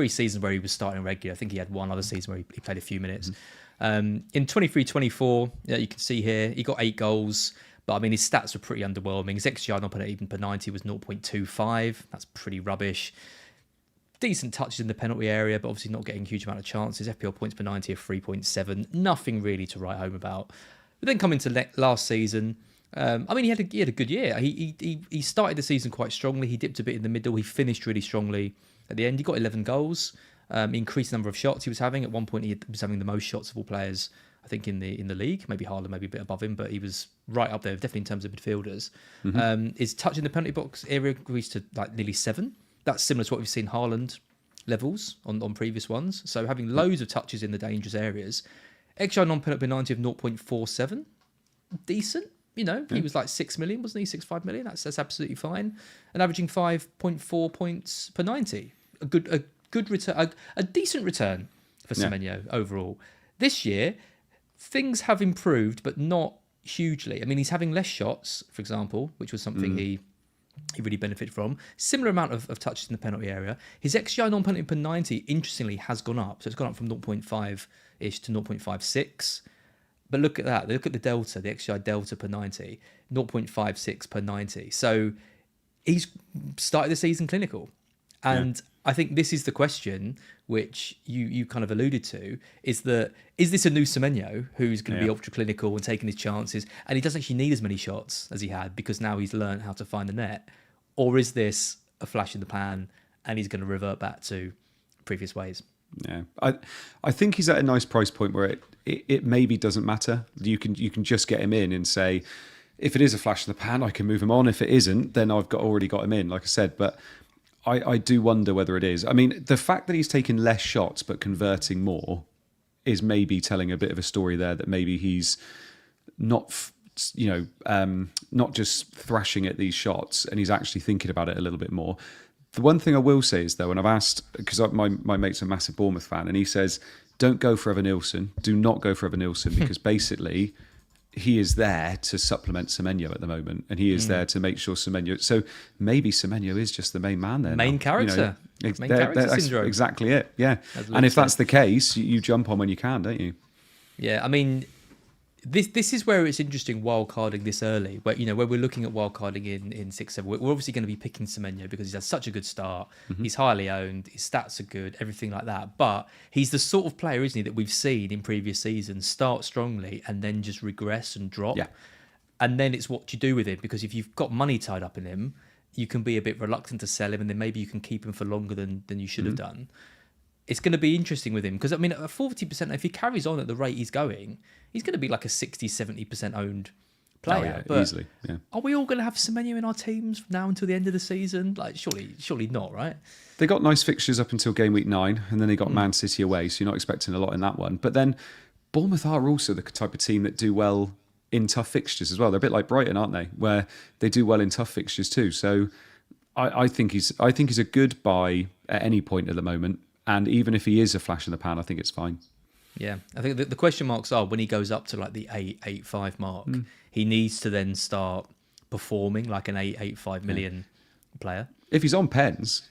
seasons where he was starting regular. I think he had one other season where he played a few minutes. In 23-24, you can see here, he got 8 goals. But I mean, his stats were pretty underwhelming. His XGI not even per 90 was 0.25. That's pretty rubbish. Decent touches in the penalty area, but obviously not getting a huge amount of chances. FPL points per 90 of 3.7. Nothing really to write home about. But then coming to last season, I mean, he had a good year. He started the season quite strongly. He dipped a bit in the middle. He finished really strongly at the end. He got 11 goals. Increased the number of shots he was having. At one point, he was having the most shots of all players, I think, in the league. Maybe Haaland, maybe a bit above him, but he was right up there, definitely in terms of midfielders. His touch in the penalty box area increased to like nearly 7. That's similar to what we've seen Haaland levels on previous ones. So having loads of touches in the dangerous areas. XGI non-penalty per 90 of 0.47. Decent. He was like 6 million, wasn't he? 6.5 million. That's absolutely fine. And averaging 5.4 points per 90. A good return, a decent return for Semenyo overall. This year, things have improved, but not hugely. I mean, he's having less shots, for example, which was something he really benefited from. Similar amount of touches in the penalty area. His XGI non-penalty per 90, interestingly, has gone up. So it's gone up from 0.5-ish to 0.56. But look at that. Look at the delta, the XGI delta per 90, 0.56 per 90. So he's started the season clinical. And I think this is the question which you kind of alluded to, is this a new Semenyo who's going to be ultra clinical and taking his chances, and he doesn't actually need as many shots as he had because now he's learned how to find the net? Or is this a flash in the pan and he's going to revert back to previous ways?
Yeah, I think he's at a nice price point where it maybe doesn't matter. You can just get him in and say, if it is a flash in the pan, I can move him on. If it isn't, then I've already got him in, like I said. But I do wonder whether it is. I mean, the fact that he's taking less shots but converting more is maybe telling a bit of a story there, that maybe he's not, not just thrashing at these shots, and he's actually thinking about it a little bit more. The one thing I will say is, though, and I've asked, because my mate's a massive Bournemouth fan, and he says, don't go for Evan-Nilsson. Do not go for Evan-Nilsson, because basically he is there to supplement Semenyo at the moment, and he is there to make sure Semenyo. So maybe Semenyo is just the main man there.
Main character. Main character syndrome.
Exactly it. Yeah. And if that's the case, you jump on when you can, don't you?
Yeah. I mean, this is where it's interesting wildcarding this early, where where we're looking at wildcarding in 6-7. We're obviously going to be picking Semenyo because he's had such a good start. He's highly owned. His stats are good. Everything like that. But he's the sort of player, isn't he, that we've seen in previous seasons start strongly and then just regress and drop. Yeah. And then it's what you do with him, because if you've got money tied up in him, you can be a bit reluctant to sell him, and then maybe you can keep him for longer than you should have done. It's going to be interesting with him because, I mean, at 40%, if he carries on at the rate he's going, he's going to be like a 60-70% owned player.
Oh, yeah,
but
easily. Yeah.
Are we all going to have Semenyo in our teams from now until the end of the season? Like, surely not, right?
They got nice fixtures up until Gameweek 9, and then they got Man City away, so you're not expecting a lot in that one. But then Bournemouth are also the type of team that do well in tough fixtures as well. They're a bit like Brighton, aren't they? Where they do well in tough fixtures too. So I think he's a good buy at any point at the moment. And even if he is a flash in the pan, I think it's fine.
Yeah, I think the question marks are when he goes up to like the 8.85 mark, he needs to then start performing like an 8.85 million player.
If he's on pens,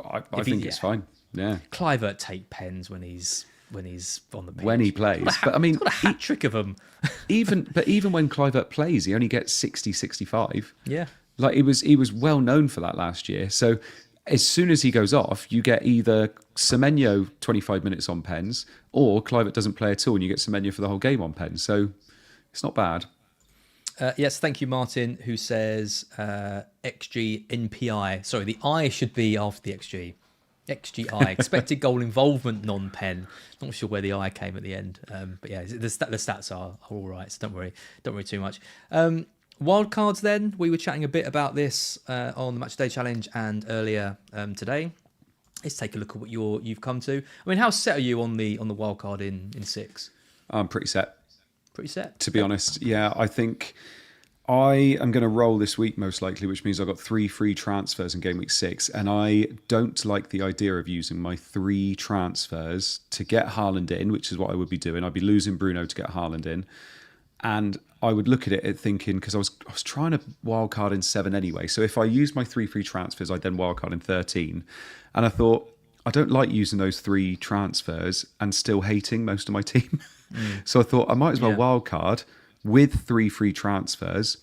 I think it's fine. Yeah,
Kluivert take pens when he's on the pitch.
When he plays. But I mean,
he's got a hat trick of them.
even when Kluivert plays, he only gets 60, 65.
Yeah.
Like he was well known for that last year. So as soon as he goes off, you get either Semenyo 25 minutes on pens, or Kluivert doesn't play at all and you get Semenyo for the whole game on pens. So it's not bad.
Yes, thank you, Martin, who says XG NPI. Sorry, the I should be after the XG. XGI, expected goal involvement, non-pen. Not sure where the I came at the end, but yeah, the stats are all right. So don't worry too much. Wildcards. Then we were chatting a bit about this on the Match of the Day challenge and earlier today. Let's take a look at what you've come to. I mean, how set are you on the wildcard in 6?
I'm pretty set.
Pretty set,
to be honest. Yeah, I think I am going to roll this week most likely, which means I've got 3 free transfers in game week 6, and I don't like the idea of using my 3 transfers to get Haaland in, which is what I would be doing. I'd be losing Bruno to get Haaland in, and I would look at it thinking, because I was trying to wildcard in 7 anyway, so if I use my 3 free transfers, I'd then wildcard in 13, and I thought, I don't like using those 3 transfers and still hating most of my team. So I thought I might as well wildcard with 3 free transfers.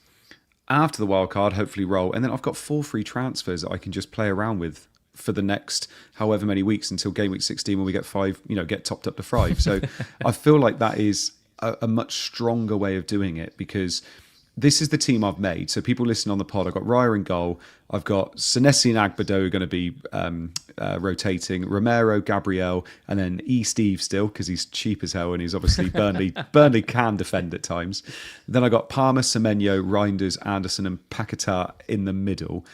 After the wildcard, hopefully roll. And then I've got 4 free transfers that I can just play around with for the next however many weeks until game week 16 when we get 5, get topped up to 5. So I feel like that is a much stronger way of doing it, because this is the team I've made. So people listening on the pod, I've got Raya in goal. I've got Senesi and Agbado are going to be rotating. Romero, Gabriel, and then Steve still, because he's cheap as hell and he's obviously Burnley can defend at times. Then I got Palmer, Semenyo, Reinders, Anderson, and Paquetá in the middle.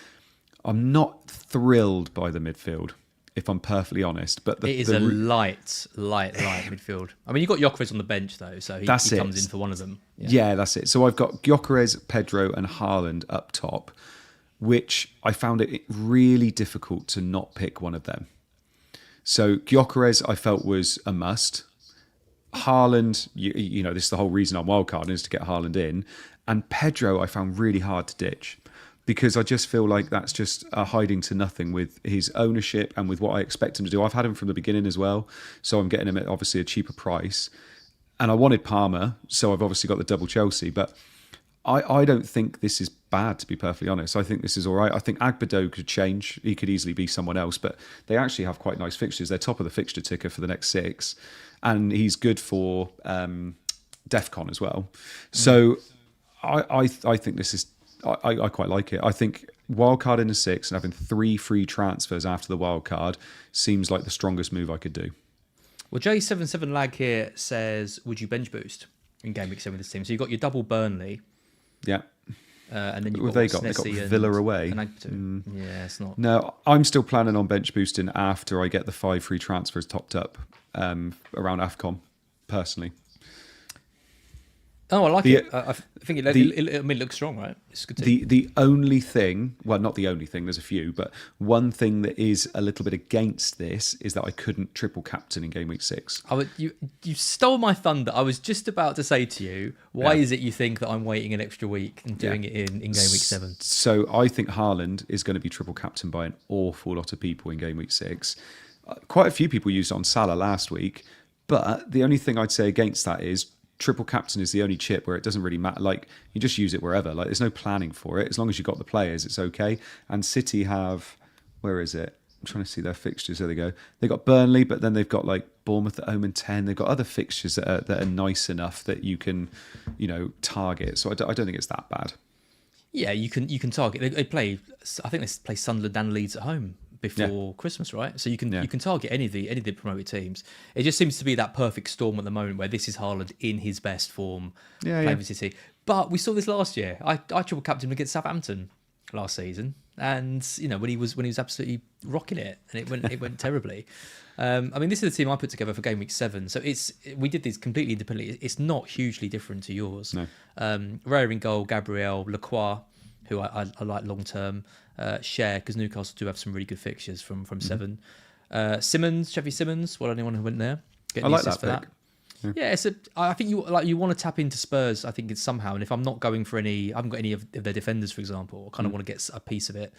I'm not thrilled by the midfield, if I'm perfectly honest. But
it is a light midfield. I mean, you've got Gyökeres on the bench, though, so he comes in for one of them.
Yeah, that's it. So I've got Gyökeres, Pedro, and Haaland up top, which I found it really difficult to not pick one of them. So Gyökeres I felt was a must. Haaland, this is the whole reason I'm wildcarding, is to get Haaland in. And Pedro I found really hard to ditch, because I just feel like that's just a hiding to nothing with his ownership and with what I expect him to do. I've had him from the beginning as well, so I'm getting him at obviously a cheaper price. And I wanted Palmer, so I've obviously got the double Chelsea. But I don't think this is bad, to be perfectly honest. I think this is all right. I think Agbado could change. He could easily be someone else, but they actually have quite nice fixtures. They're top of the fixture ticker for the next 6, and he's good for DEFCON as well. So I think this is... I quite like it. I think wildcard in a 6 and having 3 free transfers after the wildcard seems like the strongest move I could do.
Well, J77 Lag here says, would you bench boost in game week 7 with this team? So you've got your double Burnley.
Yeah.
And then you've
got, they got Villa away.
Yeah, it's not.
No, I'm still planning on bench boosting after I get the 5 free transfers topped up around AFCON, personally.
Oh, I like it. I think it looks strong, right? It's good.
The only thing, well, not the only thing, there's a few, but one thing that is a little bit against this is that I couldn't triple captain in game week 6.
You stole my thunder. I was just about to say to you, why is it you think that I'm waiting an extra week and doing it in game week 7?
So I think Haaland is going to be triple captain by an awful lot of people in game week 6. Quite a few people used it on Salah last week, but the only thing I'd say against that is triple captain is the only chip where it doesn't really matter. Like, you just use it wherever. Like, there's no planning for it. As long as you've got the players, it's okay. And City have, where is it? I'm trying to see their fixtures. There they go. They've got Burnley, but then they've got like Bournemouth at home in 10. They've got other fixtures that are nice enough that you can, target. So I don't think it's that bad.
Yeah, you can target. They play. I think they play Sunderland and Leeds at home before Christmas, right? So you can target any of the promoted teams. It just seems to be that perfect storm at the moment where this is Haaland in his best form, playing for City. But we saw this last year. I triple captained against Southampton last season, and when he was absolutely rocking it, and it went terribly. I mean, this is the team I put together for game week 7. So we did this completely independently. It's not hugely different to yours.
No.
Raya in goal, Gabriel, Lacroix, who I like long term. Share, because Newcastle do have some really good fixtures from 7. Chevy Simmons, anyone who went there.
I like that pick.
Yeah, I think you want to tap into Spurs. I think it's somehow, and if I'm not going for I haven't got any of their defenders, for example, I kind of want to get a piece of it.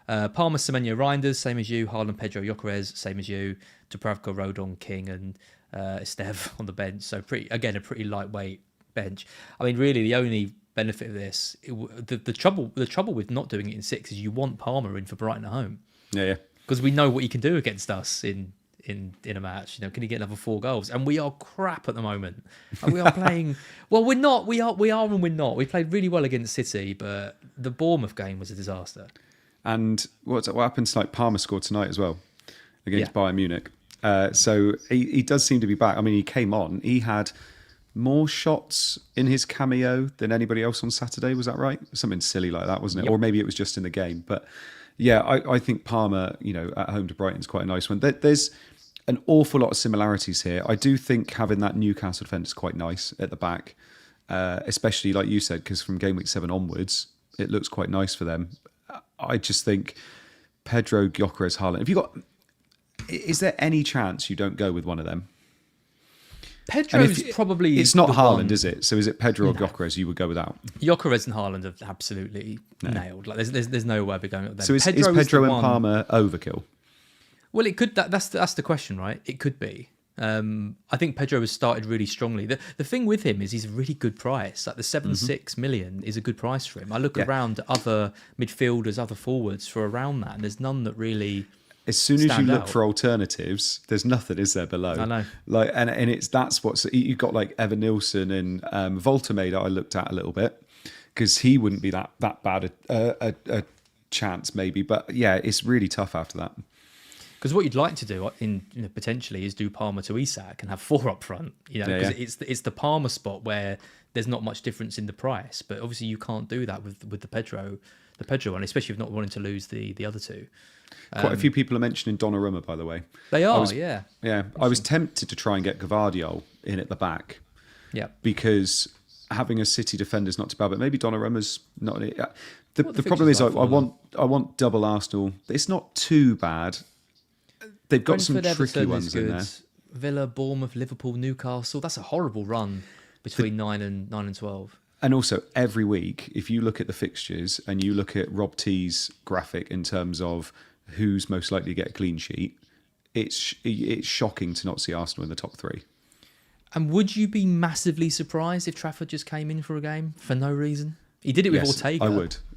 Palmer, Semenyo, Reinders, same as you. Haaland, Pedro, Gyökeres, same as you. Dubravka, Rodon, King, and Estev on the bench. So a pretty lightweight bench. I mean, really, the only benefit of this, the trouble with not doing it in 6 is you want Palmer in for Brighton at home.
Yeah.
Because we know what he can do against us in a match. Can he get another 4 goals? And we are crap at the moment. And we are playing. Well, we're not. We are, and we're not. We played really well against City, but the Bournemouth game was a disaster.
And what happened tonight? Palmer scored tonight as well. against Bayern Munich. So he does seem to be back. I mean, he came on. He had more shots in his cameo than anybody else on Saturday. Was that right? Something silly like that, wasn't it?
Yep.
Or maybe it was just in the game. But yeah, I think Palmer, at home to Brighton's quite a nice one. There's an awful lot of similarities here. I do think having that Newcastle defence is quite nice at the back, especially like you said, because from game week 7 onwards, it looks quite nice for them. I just think Pedro, Gyökeres, Haaland. Is there any chance you don't go with one of them?
Pedro's probably...
It's not Haaland, is it? So is it Pedro or Gyökeres you would go without?
Gyökeres and Haaland are absolutely nailed. Like there's no way we're going with them.
So is Pedro and Palmer overkill?
Well, it could. That's the question, right? It could be. I think Pedro has started really strongly. The thing with him is he's a really good price. Like the 7.6 million is a good price for him. I look around at other midfielders, other forwards for around that, and there's none that really...
As soon as you look for alternatives, there's nothing, is there, below?
I know.
Like, and that's what's you've got like Evan Nilsson and Voltemade. I looked at a little bit because he wouldn't be that bad a chance maybe, but yeah, it's really tough after that.
Because what you'd like to do potentially is do Palmer to Isak and have 4 up front. Because it's the Palmer spot where there's not much difference in the price, but obviously you can't do that with the Pedro one, especially if not wanting to lose the other two.
Quite a few people are mentioning Donnarumma, by the way.
They are,
yeah. I was tempted to try and get Gvardiol in at the back.
Yeah.
Because having a City defender is not too bad, but maybe Donnarumma's not. The problem is I want double Arsenal. It's not too bad. They've got some tricky ones in there.
Villa, Bournemouth, Liverpool, Newcastle. That's a horrible run between 9 and 12.
And also, every week, if you look at the fixtures and you look at Rob T's graphic in terms of who's most likely to get a clean sheet, it's shocking to not see Arsenal in the top 3.
And would you be massively surprised if Trafford just came in for a game for no reason? He did it with Ortega.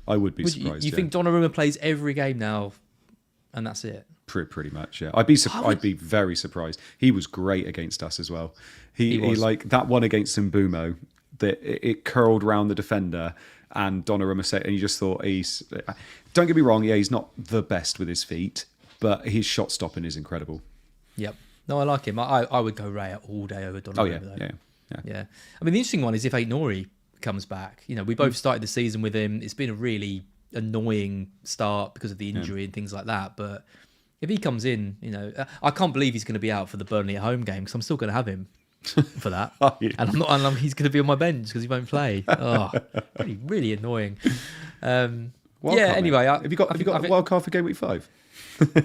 I would be surprised.
You think Donnarumma plays every game now and that's it?
Pretty much, yeah. I'd be very surprised. He was great against us as well. He like that one against Mbumo, that it curled round the defender and Donnarumma said, and you just thought don't get me wrong, he's not the best with his feet, but his shot stopping is incredible.
Yep. No, I like him. I would go Raya all day over Donnarumma. Yeah. I mean, the interesting one is if Aït-Nouri comes back. We both started the season with him. It's been a really annoying start because of the injury and things like that, but if he comes in, I can't believe he's going to be out for the Burnley at home game because I'm still going to have him for that. And he's going to be on my bench because he won't play. Oh, really annoying. Anyway.
Have you got a wild card for game week 5?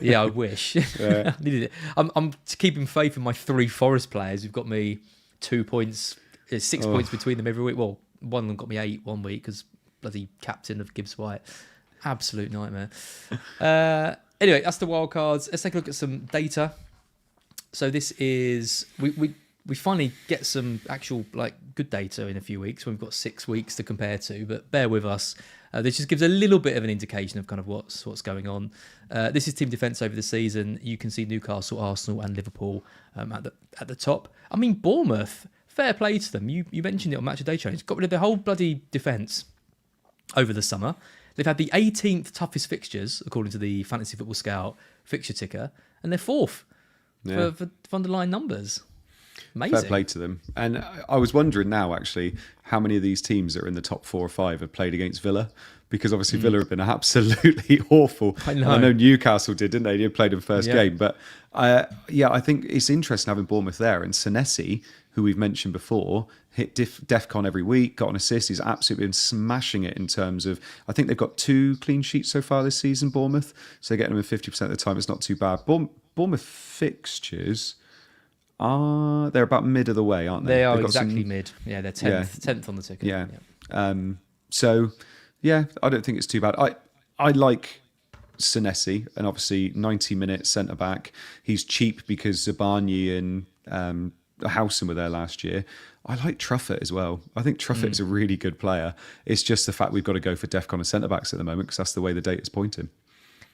Yeah, I wish. I needed it. I'm keeping faith in my 3 Forest players who've got me 2 points, 6 points between them every week. Well, one of them got me 8 one week because bloody captain of Gibbs White. Absolute nightmare. Anyway, that's the wild cards. Let's take a look at some data. So this is we finally get some actual good data in a few weeks. We've got 6 weeks to compare to, but bear with us. This just gives a little bit of an indication of kind of what's going on. This is team defence over the season. You can see Newcastle, Arsenal, and Liverpool at the top. I mean, Bournemouth, fair play to them. You mentioned it on Match of Day Challenge. Got rid of their whole bloody defence over the summer. They've had the 18th toughest fixtures, according to the Fantasy Football Scout fixture ticker, and they're 4th for underlying numbers. Amazing.
Fair play to them. And I was wondering now, actually, how many of these teams that are in the top 4 or 5 have played against Villa? Because obviously Villa have been absolutely awful. I know Newcastle didn't they? They played in first game. But I think it's interesting having Bournemouth there. And Senesi, who we've mentioned before, hit DEFCON every week, got an assist. He's absolutely been smashing it in terms of, I think they've got 2 clean sheets so far this season, Bournemouth. So they're getting them in 50% of the time. It's not too bad. Bournemouth fixtures... they're about mid of the way, aren't they?
They are exactly mid. Yeah, they're 10th on the ticket.
Yeah. I don't think it's too bad. I like Senesi, and obviously 90-minute centre-back. He's cheap because Zabarnyi and Howson were there last year. I like Truffert as well. I think Truffert is a really good player. It's just the fact we've got to go for DEFCON and centre-backs at the moment because that's the way the data's pointing.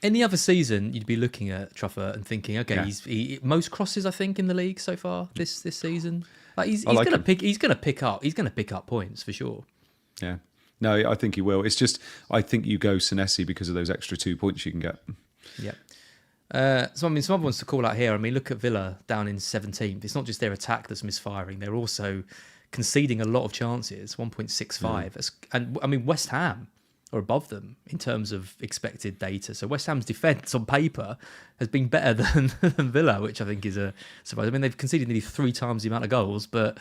Any other season, you'd be looking at Truffert and thinking, okay, he's most crosses I think in the league so far this season. He's going to pick up points for sure.
Yeah, no, I think he will. It's just I think you go Senesi because of those extra 2 points you can get.
Yep. So I mean, some other ones to call out here. I mean, look at Villa down in 17th. It's not just their attack that's misfiring; they're also conceding a lot of chances. 1.65, and I mean, West Ham are above them in terms of expected data. So West Ham's defence on paper has been better than Villa, which I think is a surprise. I mean, they've conceded nearly 3 times the amount of goals, but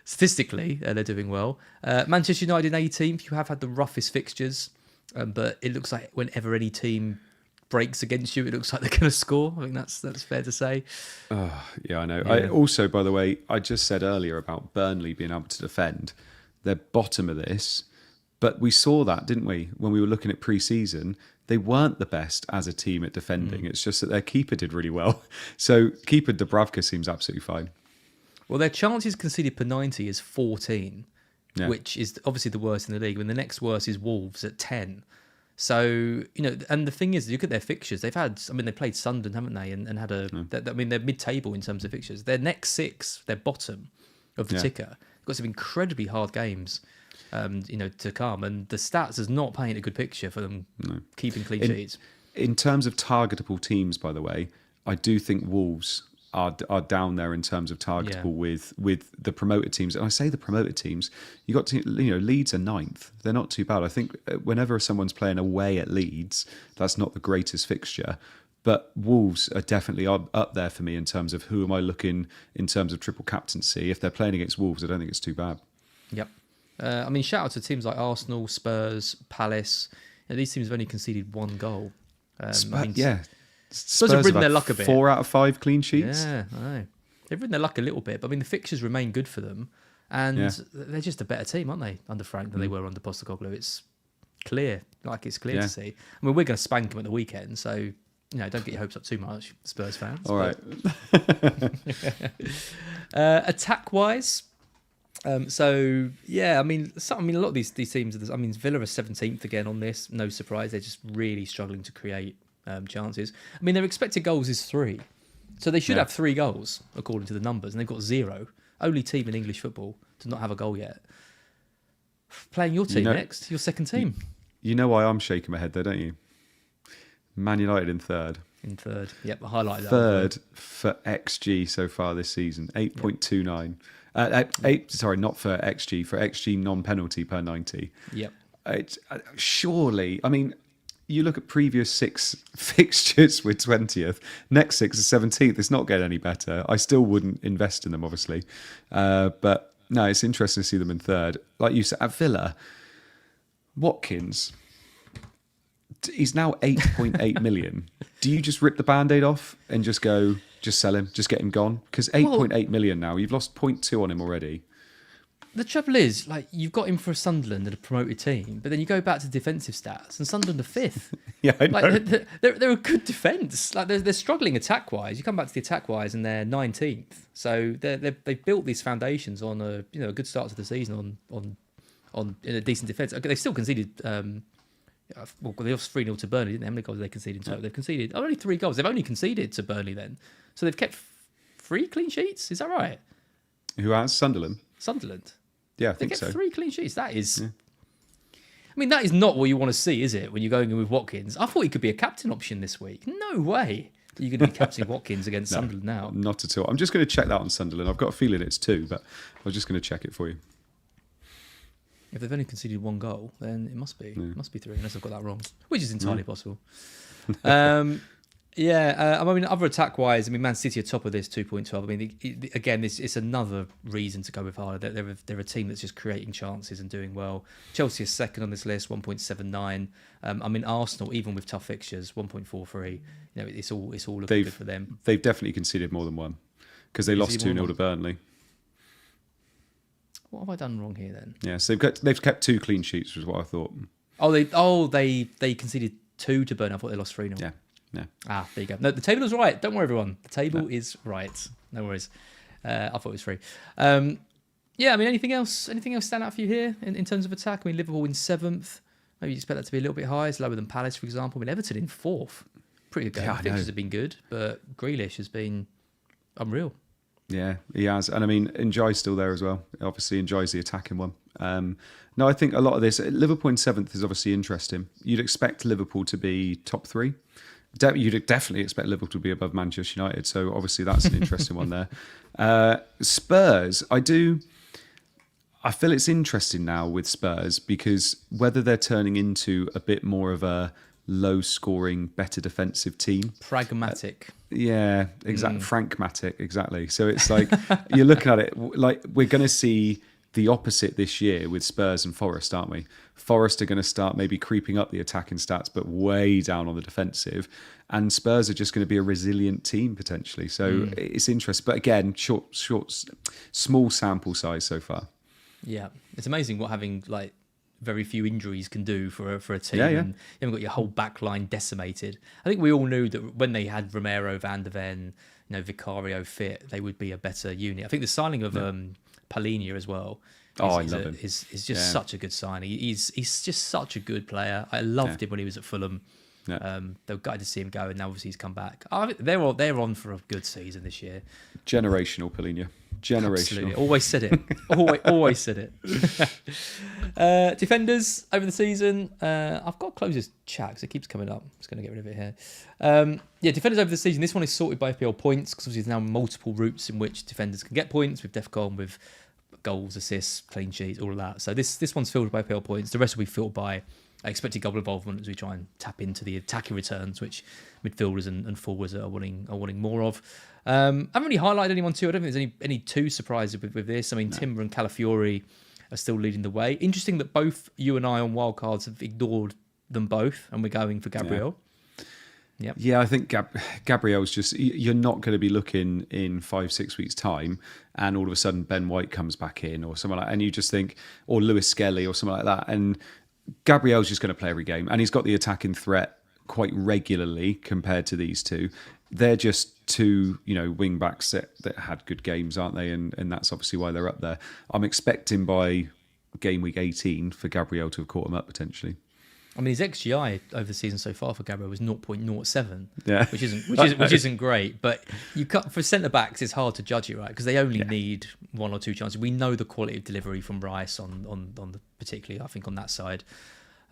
statistically, they're doing well. Manchester United in 18th. You have had the roughest fixtures, but it looks like whenever any team breaks against you, it looks like they're going to score. I think that's fair to say.
Yeah, I know.
Yeah.
I also, by the way, I just said earlier about Burnley being able to defend. They're bottom of this, but we saw that, didn't we, when we were looking at pre-season? They weren't the best as a team at defending. It's just that their keeper did really well. So keeper Dubravka seems absolutely fine.
Well, their chances conceded per 90 is 14,
Yeah.
which is obviously the worst in the league. And the next worst is Wolves at 10. So, and the thing is, look at their fixtures. They played Sunderland, haven't they? And had they're mid-table in terms of fixtures. Their next 6, they're bottom of the ticker. They've got some incredibly hard games, to come. And the stats does not paint a good picture for them keeping clean sheets.
In terms of targetable teams, by the way, I do think Wolves are down there in terms of targetable with the promoted teams. And I say the promoted teams, you got to, Leeds are 9th. They're not too bad. I think whenever someone's playing away at Leeds, that's not the greatest fixture. But Wolves are definitely up there for me in terms of who am I looking in terms of triple captaincy. If they're playing against Wolves, I don't think it's too bad.
Yep. Shout out to teams like Arsenal, Spurs, Palace. These teams have only conceded 1 goal.
Spurs
have ridden
have
their luck a bit.
4 out of 5 clean sheets.
Yeah, I know. They've ridden their luck a little bit, but I mean, the fixtures remain good for them. And they're just a better team, aren't they, under Frank than they were under Postecoglou? It's clear to see. I mean, we're going to spank them at the weekend, so, don't get your hopes up too much, Spurs fans.
All right.
Attack-wise, a lot of these teams, Villa are 17th again on this. No surprise, they're just really struggling to create chances. I mean, their expected goals is 3. So they should have 3 goals, according to the numbers, and they've got 0. Only team in English football to not have a goal yet. Playing your team next, your second team.
You know why I'm shaking my head, though, don't you? Man United in 3rd.
In 3rd. Yep, I highlighted that.
3rd for XG so far this season, 8.29. Not for XG, for XG non-penalty per 90.
Yep.
Surely, I mean, you look at previous 6 fixtures with 20th, next 6 is 17th. It's not getting any better. I still wouldn't invest in them, obviously. But no, it's interesting to see them in 3rd. Like you said, at Villa, Watkins, he's now 8.8 million. Do you just rip the Band-Aid off and just sell him, just get him gone? Because 8.8 million now, you've lost 0.2 on him already.
The trouble is, you've got him for a Sunderland and a promoted team, but then you go back to defensive stats, and Sunderland are 5th.
Yeah, I know.
They're a good defence. They're struggling attack-wise. You come back to the attack-wise, and they're 19th. So they've built these foundations on a good start to the season on in a decent defence. Okay, they still conceded. They lost 3-0 to Burnley, didn't they? How many goals did they concede in total? They've conceded only 3 goals. They've only conceded to Burnley then, so they've kept 3 clean sheets. Is that right?
Who has Sunderland?
Sunderland.
Yeah, I think
they
so.
kept 3 clean sheets. That is. Yeah. I mean, that is not what you want to see, is it? When you're going in with Watkins, I thought he could be a captain option this week. No way. You're going to be captaining Watkins against Sunderland now.
Not at all. I'm just going to check that on Sunderland. I've got a feeling it's 2, but I was just going to check it for you.
If they've only conceded 1 goal, then it must be. Yeah. It must be 3, unless I've got that wrong, which is entirely possible. Other attack-wise, Man City are top of this, 2.12. Again, it's another reason to go with Haaland. They're a team that's just creating chances and doing well. Chelsea is second on this list, 1.79. Arsenal, even with tough fixtures, 1.43. It's all looking good for them.
They've definitely conceded more than 1 because they lost 2-0 to Burnley.
What have I done wrong here then?
Yeah, so they've kept 2 clean sheets, was what I thought.
They conceded 2 to Burnley. I thought they lost 3-0.
Yeah.
There you go. No, the table is right. Don't worry, everyone. The table is right. No worries. I thought it was 3. Anything else stand out for you here in terms of attack? Liverpool in 7th. Maybe you expect that to be a little bit higher. It's lower than Palace, for example. Everton in 4th. Pretty good game.
Yeah,
Fixtures have been good, but Grealish has been unreal.
Yeah, he has. And Njai's still there as well. Obviously, Njai's the attacking one. I think a lot of this, Liverpool in 7th is obviously interesting. You'd expect Liverpool to be top 3. You'd definitely expect Liverpool to be above Manchester United. So obviously that's an interesting one there. Spurs, I feel it's interesting now with Spurs because whether they're turning into a bit more of a low-scoring, better defensive team.
Pragmatic.
Yeah, exactly. Frankmatic, exactly. So it's like you're looking at it like we're going to see the opposite this year with Spurs and Forest, aren't we? Forest are going to start maybe creeping up the attacking stats, but way down on the defensive. And Spurs are just going to be a resilient team potentially. So it's interesting. But again, small sample size so far.
Yeah, it's amazing what having like very few injuries can do for a team.
Yeah.
And you haven't got your whole back line decimated. I think we all knew that when they had Romero, Van der Ven, Vicario fit, they would be a better unit. I think the signing of Palhinha as well.
I love him.
Is just such a good signing. He's just such a good player. I loved him when he was at Fulham.
Yeah.
They were gutted to see him go, and now obviously he's come back. They're on for a good season this year.
Generational, Palhinha. Generational.
Absolutely. Always said it. always said it. Defenders over the season. I've got to close this chat because it keeps coming up. I'm just going to get rid of it here. Defenders over the season. This one is sorted by FPL points because obviously there's now multiple routes in which defenders can get points with DEFCON, with goals, assists, clean sheets, all of that. So this one's filtered by FPL points. The rest will be filtered by expected goal involvement as we try and tap into the attacking returns, which midfielders and forwards are wanting more of. I haven't really highlighted anyone too. I don't think there's any too surprises with this. I mean, Timber and Calafiori are still leading the way. Interesting that both you and I on Wildcards have ignored them both, and we're going for Gabriel. Yep.
Yeah, I think Gabriel's just, you're not going to be looking in 5-6 weeks' time and all of a sudden Ben White comes back in or someone like that, and you just think, or Lewis Skelly or something like that. And Gabriel's just going to play every game, and he's got the attacking threat quite regularly compared to these two. They're just two, wing backs that had good games, aren't they? And that's obviously why they're up there. I'm expecting by game week 18 for Gabriel to have caught him up potentially.
I mean, his XGI over the season so far for Gabriel was 0.07, which isn't great. But for centre backs, it's hard to judge it, right? Because they only need one or two chances. We know the quality of delivery from Rice on the particularly, I think, on that side.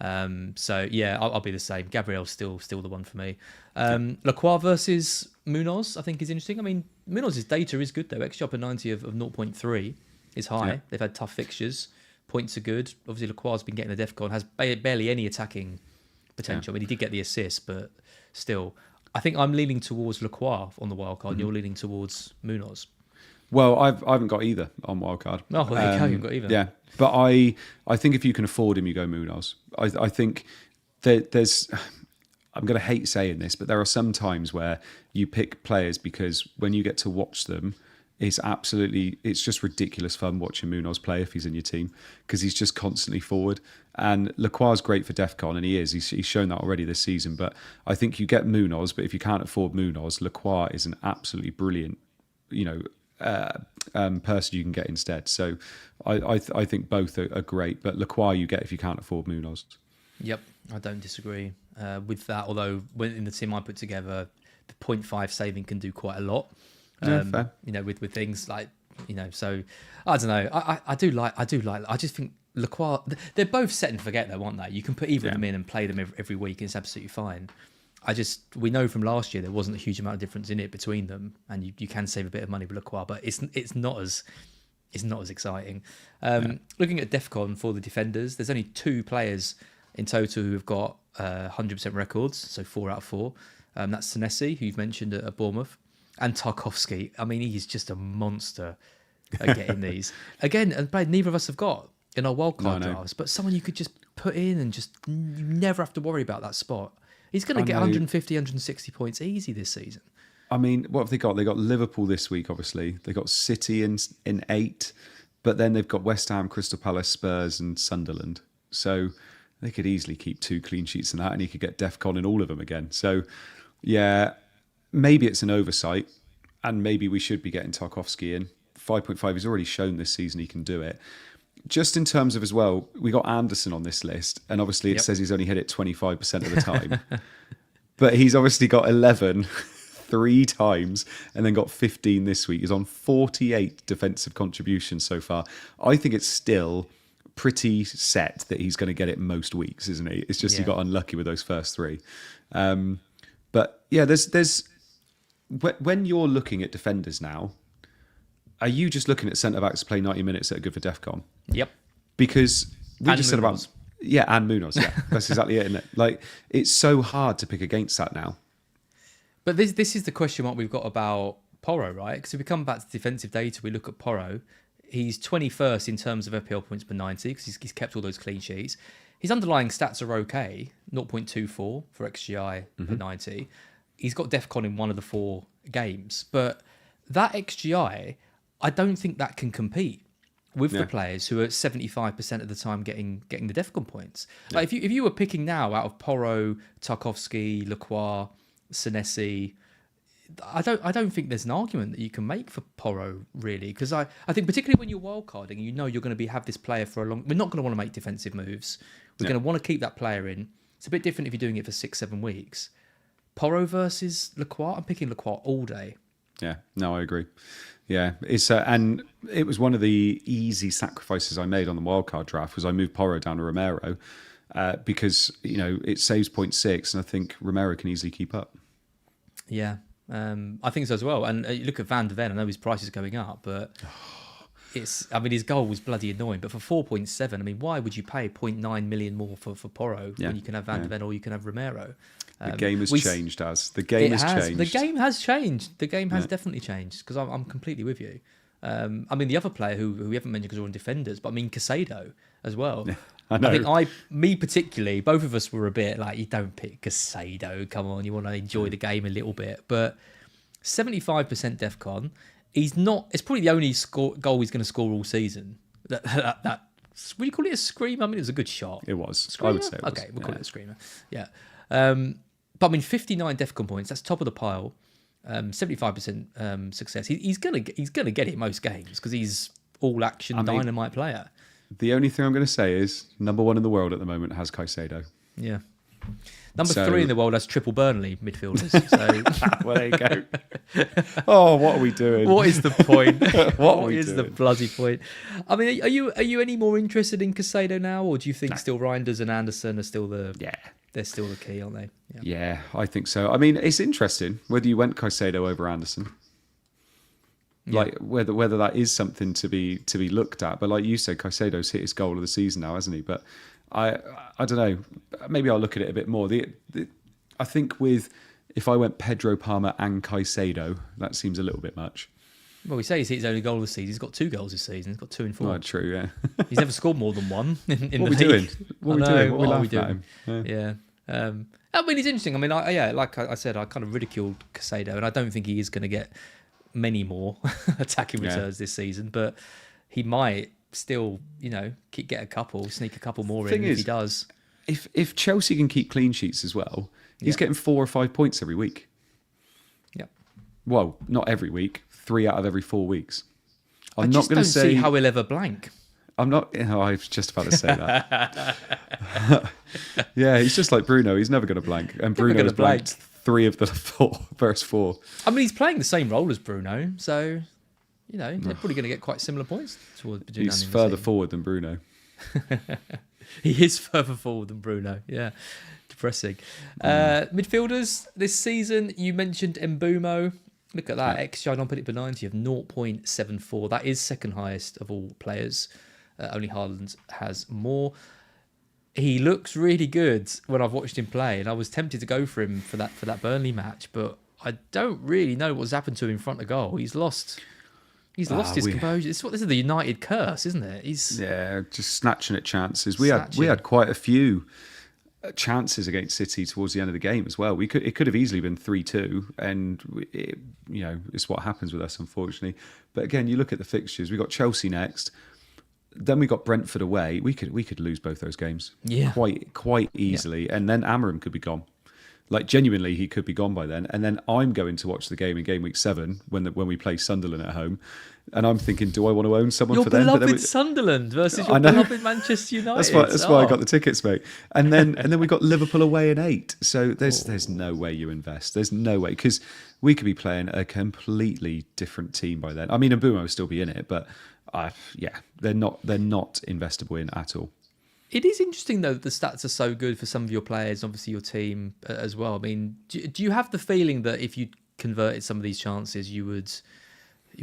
I'll be the same. Gabriel's still the one for me. Lacroix versus Munoz, I think is interesting. I mean, Munoz's data is good though. XG up 90 of 0.3 is high. Yeah. They've had tough fixtures. Points are good. Obviously, Lacroix's been getting the DEFCON, has barely any attacking potential. Yeah. I mean, he did get the assist, but still, I think I'm leaning towards Lacroix on the wildcard, and you're leaning towards Munoz.
Well, I haven't got either on wildcard.
Oh, well, there you go. You haven't got either.
Yeah, but I think if you can afford him, you go Munoz. I think there's. I'm going to hate saying this, but there are some times where you pick players because when you get to watch them, it's just ridiculous fun watching Munoz play if he's in your team because he's just constantly forward. And Lacroix is great for DEFCON, and he is. He's shown that already this season. But I think you get Munoz, but if you can't afford Munoz, Lacroix is an absolutely brilliant, person you can get instead. So I think both are great, but Lacroix you get if you can't afford Munoz.
Yep, I don't disagree with that. Although when in the team I put together, the 0.5 saving can do quite a lot.
Fair.
With things like, so I don't know. I do like. I just think Lacroix. They're both set and forget though, aren't they? You can put either of them in and play them every week, and it's absolutely fine. We know from last year there wasn't a huge amount of difference in it between them, and you can save a bit of money with Lacroix, but it's not as exciting. Looking at DEFCON for the defenders, there's only 2 players in total who have got 100% records, so 4 out of 4. That's Senesi, who you've mentioned at Bournemouth, and Tarkowski. I mean, he's just a monster at getting these. Again, and neither of us have got in our wildcard drafts, but someone you could just put in and just you never have to worry about that spot. He's going to get 150, 160 points easy this season. I
mean, what have they got? They got Liverpool this week, obviously. They got City in 8, but then they've got West Ham, Crystal Palace, Spurs, and Sunderland. So they could easily keep 2 clean sheets in that, and he could get DEFCON in all of them again. So, yeah, maybe it's an oversight, and maybe we should be getting Tarkowski in. 5.5, he's already shown this season he can do it. Just in terms of as well, we got Anderson on this list, and obviously it says he's only hit it 25% of the time. But he's obviously got 11 3 times and then got 15 this week. He's on 48 defensive contributions so far. I think it's still pretty set that he's going to get it most weeks, isn't he? It's just he got unlucky with those first 3. But yeah, there's when you're looking at defenders now, are you just looking at centre backs to play 90 minutes that are good for DEFCON?
Yep.
Because we
And
just said about
Munoz.
and Munoz, yeah, that's exactly it, isn't it? Like, it's so hard to pick against that now.
But this is the question mark we've got about Porro, right? Because if we come back to defensive data, we look at Porro. He's 21st in terms of FPL points per 90 because he's kept all those clean sheets. His underlying stats are okay, 0.24 for XGI per 90. He's got DEFCON in one of the 4 games. But that XGI, I don't think that can compete with the players who are 75% of the time getting the DEFCON points. Like if you were picking now out of Porro, Tarkowski, Lacroix, Senesi, I don't think there's an argument that you can make for Porro, really, because I think particularly when you're wildcarding, you know you're going to have this player for a long. We're not going to want to make defensive moves. We're going to want to keep that player in. It's a bit different if you're doing it for 6-7 weeks. Porro versus Lacroix, I'm picking Lacroix all day.
Yeah, no, I agree. Yeah, it's and it was one of the easy sacrifices I made on the wildcard draft was I moved Porro down to Romero because it saves 0.6, and I think Romero can easily keep up.
Yeah. I think so as well. And you look at Van de Ven, I know his price is going up, but his goal was bloody annoying. But for 4.7, why would you pay 0.9 million more for Porro when you can have Van de Ven or you can have Romero?
The game has changed, The game has changed.
The game has changed. The game has definitely changed because I'm completely with you. The other player who we haven't mentioned because we're on defenders, but Casado as well.
Yeah, I know.
I think me particularly, both of us were a bit like, you don't pick Casado. Come on, you want to enjoy the game a little bit. But 75% DEFCON. It's probably the only goal he's going to score all season. That would you call it a screamer? It was a good shot.
It was.
Screamer?
I would say it was.
Okay, we'll call it a screamer. Yeah. But 59 DEFCON points. That's top of the pile. 75% success. He's gonna get it most games because he's all action dynamite player.
The only thing I'm going to say is number 1 in the world at the moment has Caicedo.
Yeah. Number 3 in the world has triple Burnley midfielders. So
well, there you go. Oh, what are we doing?
What is the point?
what
is the bloody point? Are you any more interested in Casado now, or do you think still Reinders and Anderson are still they're still the key, aren't they?
Yeah, I think so. It's interesting whether you went Caicedo over Anderson. Like whether that is something to be looked at. But like you said, Caicedo's hit his goal of the season now, hasn't he? But I don't know. Maybe I'll look at it a bit more. I think if I went Pedro Palmer and Caicedo, that seems a little bit much.
Well, we say he's hit his only goal of the season. He's got 2 goals this season. He's got 2 in 4.
Oh, true, yeah.
He's never scored more than 1 in
what
the
are we
league.
doing? What are we doing?
Yeah. It's interesting. Like I said, I kind of ridiculed Casado, and I don't think he is going to get many more attacking returns this season, but he might still, get a couple, sneak a couple more in if he does.
If Chelsea can keep clean sheets as well, he's getting 4 or 5 points every week.
Yeah.
Well, not every week, 3 out of every 4 weeks.
I'm not going to say how he'll ever blank.
I'm not. I was just about to say that. Yeah, he's just like Bruno. He's never going to blank, and Bruno has blanked 3 of the first 4.
He's playing the same role as Bruno, so they're probably going to get quite similar points towards.
He's further forward than Bruno.
He is further forward than Bruno. Yeah, depressing. Midfielders this season, you mentioned Mbumo. Look at that. XG non per 90 of 0.74. That is second highest of all players. Only Haaland has more. He looks really good when I've watched him play, and I was tempted to go for him for that Burnley match, but I don't really know what's happened to him in front of goal. He's lost his composure. This is the United curse, isn't it?
Just snatching at chances. We had quite a few chances against City towards the end of the game as well. It could have easily been 3-2, and it's what happens with us, unfortunately. But again, you look at the fixtures. We got Chelsea next. Then we got Brentford away. We could lose both those games, quite easily, and then Amorim could be gone. Like genuinely, he could be gone by then. And then I'm going to watch the game in Gameweek 7 when we play Sunderland at home, and I'm thinking, do I want to own someone for them?
Your beloved Sunderland versus your beloved Manchester United.
That's why I got the tickets, mate. And then we got Liverpool away in 8. So there's no way you invest. There's no way, because we could be playing a completely different team by then. Mbumo will still be in it, but. They're not investable in at all.
It is interesting, though, that the stats are so good for some of your players, obviously your team as well. I mean, do you have the feeling that if you converted some of these chances, you'd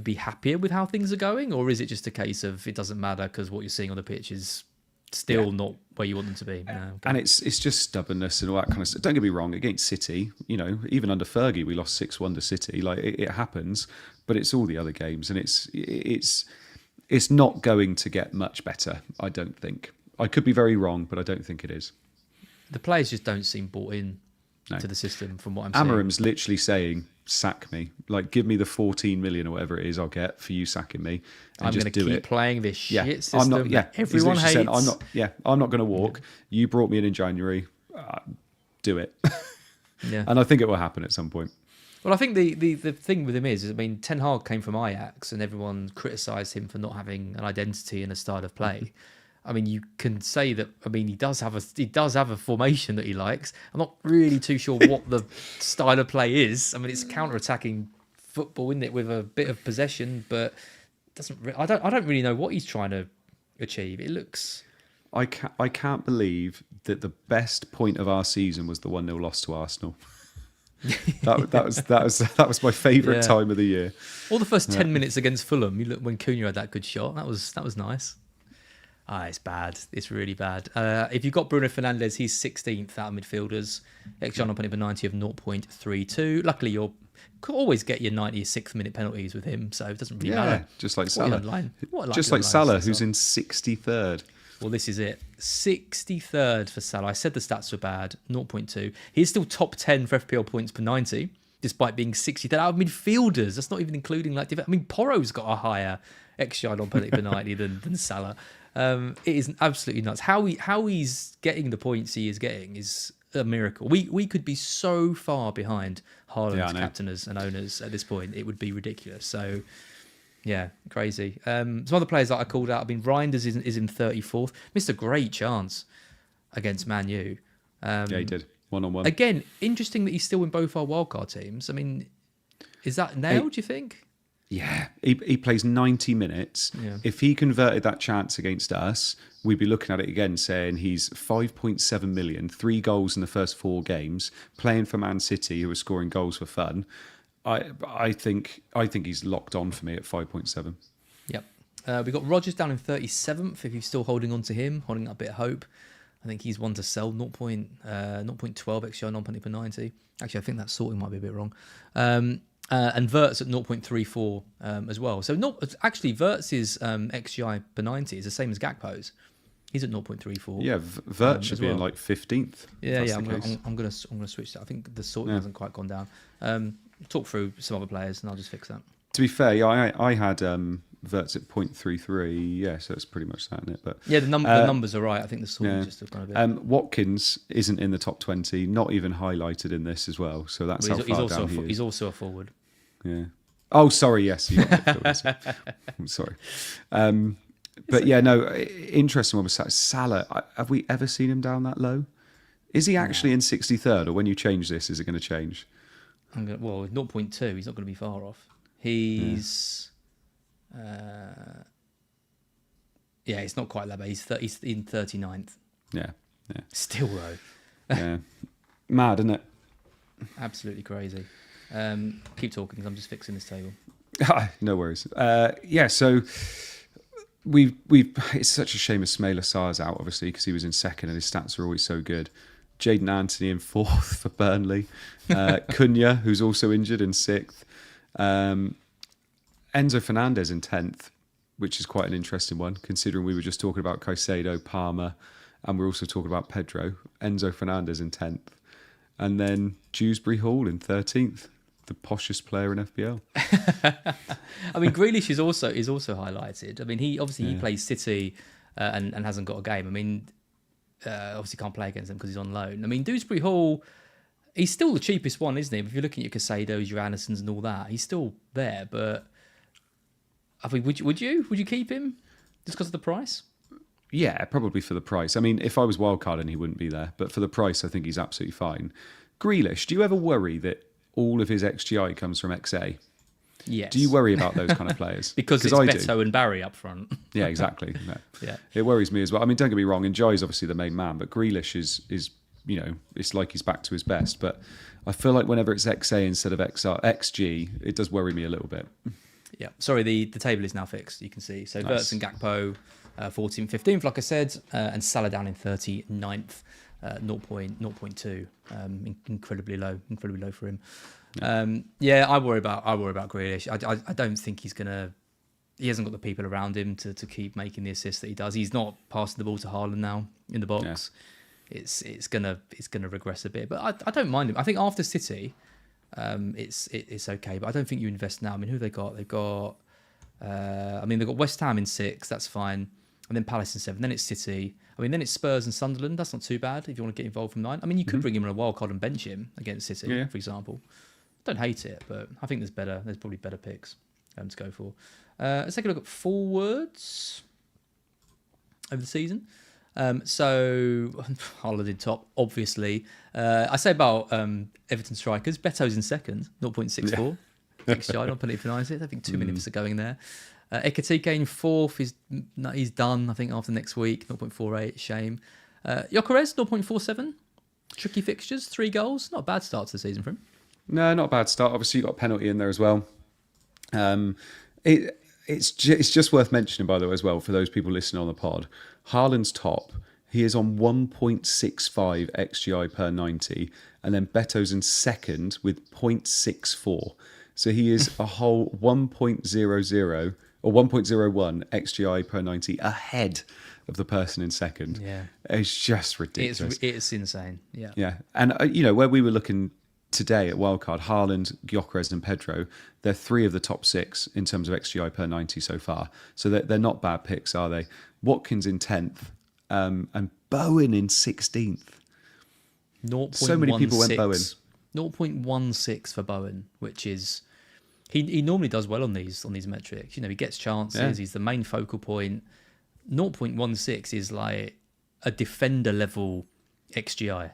be happier with how things are going? Or is it just a case of it doesn't matter because what you're seeing on the pitch is still not where you want them to be? No, okay.
And it's just stubbornness and all that kind of stuff. Don't get me wrong, against City, even under Fergie, we lost 6-1 to City. Like, it happens, but it's all the other games. And it's not going to get much better, I don't think. I could be very wrong, but I don't think it is.
The players just don't seem bought in to the system from what I'm seeing.
Amarim's literally saying, sack me. Like, give me the 14 million or whatever it is I'll get for you sacking me. And
I'm going to keep playing this shit system. Everyone hates.
Said, I'm not going to walk. Yeah. You brought me in January. Do it.
Yeah.
And I think it will happen at some point.
Well, I think the thing with him is, I mean, Ten Hag came from Ajax and everyone criticised him for not having an identity and a style of play. I mean, you can say that. I mean, he does have a formation that he likes. I'm not really too sure what the style of play is. I mean, it's counter-attacking football, isn't it, with a bit of possession, but doesn't. I don't really know what he's trying to achieve. It looks.
I can't believe that the best point of our season was the 1-0 loss to Arsenal. that was my favourite time of the year.
All the first 10 minutes against Fulham. You look when Cunha had that good shot. That was nice. It's bad. It's really bad. If you've got Bruno Fernandes, he's 16th out of midfielders. XG on opponent per 90 of 0.32. Luckily, you always get your 96th minute penalties with him, so it doesn't really matter.
Just like Salah.
Just like
Salah, who's in 63rd.
Well, this is it. 63rd for Salah. I said the stats were bad. 0.2. He's still top 10 for FPL points per 90, despite being 63rd out of midfielders. That's not even including Porro's got a higher XG on opponent per 90 than Salah. It is absolutely nuts. How he's getting the points he is getting is a miracle. We could be so far behind Haaland's captainers and owners at this point. It would be ridiculous. So, yeah, crazy. Some other players that I called out. I mean, Reinders is in 34th. Missed a great chance against Man U.
He did. 1-on-1.
Again, interesting that he's still in both our wildcard teams. I mean, is that nailed, do you think?
Yeah, he plays 90 minutes.
Yeah.
If he converted that chance against us, we'd be looking at it again saying he's 5.7 million, 3 goals in the first 4 games, playing for Man City, who are scoring goals for fun. I think he's locked on for me at 5.7.
Yep. We've got Rodgers down in 37th, if you're still holding on to him, holding up a bit of hope. I think he's one to sell, 0.12 XG on opponent per 90. Actually, I think that sorting might be a bit wrong. And Verts at 0.34 as well. So Verts' XGI per 90 is the same as Gakpo's. He's at 0.34.
Yeah, Vert should be in like 15th.
Yeah. I'm gonna switch that. I think the sorting hasn't quite gone down. Talk through some other players and I'll just fix that.
To be fair, I had Verts at 0.33. Yeah, so it's pretty much that, isn't it? But
yeah, the numbers are right. I think the sorting just have gone a bit.
Watkins isn't in the top 20, not even highlighted in this as well. So that's how far down he is.
He's also a forward.
Yeah. Oh, sorry. Yes. I'm sorry. But yeah, no. Interesting one was Salah. Have we ever seen him down that low? Is he actually in 63rd, or when you change this, is it going to change?
0.2. He's not going to be far off. He's. It's not quite that bad. He's in 39th.
Yeah.
Still though.
Yeah. Mad, isn't it?
Absolutely crazy. Keep talking because I'm just fixing this table.
No worries. So we've it's such a shame Ismaila Sarr's out, obviously, because he was in second and his stats are always so good. Jadon Anthony in 4th for Burnley. Cunha, who's also injured, in 6th. Enzo Fernandez in 10th, which is quite an interesting one, considering we were just talking about Caicedo, Palmer, and we're also talking about Pedro. Enzo Fernandez in 10th. And then Dewsbury Hall in 13th, the poshest player in FPL.
I mean, Grealish is also highlighted. I mean, he plays City and hasn't got a game. I mean, obviously can't play against them because he's on loan. I mean, Dewsbury Hall, he's still the cheapest one, isn't he? If you're looking at Caicedo's, your Andersons and all that, he's still there. But I mean, would you keep him just because of the price?
Yeah, probably for the price. I mean, if I was wildcarding, he wouldn't be there. But for the price, I think he's absolutely fine. Grealish, do you ever worry that all of his XGI comes from XA?
Yes.
Do you worry about those kind of players?
Because it's Beto and Barry up front.
Yeah, exactly. No.
Yeah.
It worries me as well. I mean, don't get me wrong, Njai's obviously the main man, but Grealish is it's like he's back to his best. But I feel like whenever it's XA instead of XG, it does worry me a little bit.
Yeah. Sorry, the table is now fixed, you can see. So
Nice.
Wirtz and Gakpo, 14th, 15th, like I said, and Salah down in 39th, 0.2. Incredibly low for him. I worry about Grealish. I don't think he hasn't got the people around him to keep making the assists that he does. He's not passing the ball to Haaland now in the box. Yeah. It's gonna regress a bit, but I don't mind him. I think after City, it's okay, but I don't think you invest now. I mean, who have they got? They've got they've got West Ham in 6. That's fine, and then Palace in 7. Then it's City. I mean, then it's Spurs and Sunderland. That's not too bad if you want to get involved from 9. I mean, you could bring him on a wild card and bench him against City, for example. Don't hate it, but I think there's probably better picks to go for. Let's take a look at forwards over the season. So Haaland in top, obviously. I say about Everton strikers, Beto's in second, 0.64. XG, not putting it for nice. I think too many of us are going there. Ekatike in 4th, he's done, I think, after next week, 0.48, shame. Gyökeres, 0.47. Tricky fixtures, 3 goals. Not a bad start to the season for him.
No, not a bad start. Obviously, you got a penalty in there as well. It's just worth mentioning, by the way, as well, for those people listening on the pod. Haaland's top. He is on 1.65 XGI per 90, and then Beto's in second with 0.64. So he is a whole 1.00 or 1.01 XGI per 90 ahead of the person in second.
Yeah,
it's just ridiculous.
It's insane. Yeah,
yeah, and where we were looking today at Wildcard, Haaland, Gyökeres and Pedro, they're 3 of the top 6 in terms of XGI per 90 so far. So they're not bad picks, are they? Watkins in 10th and Bowen in 16th. So many people went Bowen.
0.16 for Bowen, which is... He normally does well on these metrics. He gets chances. Yeah. He's the main focal point. 0.16 is like a defender level XGI.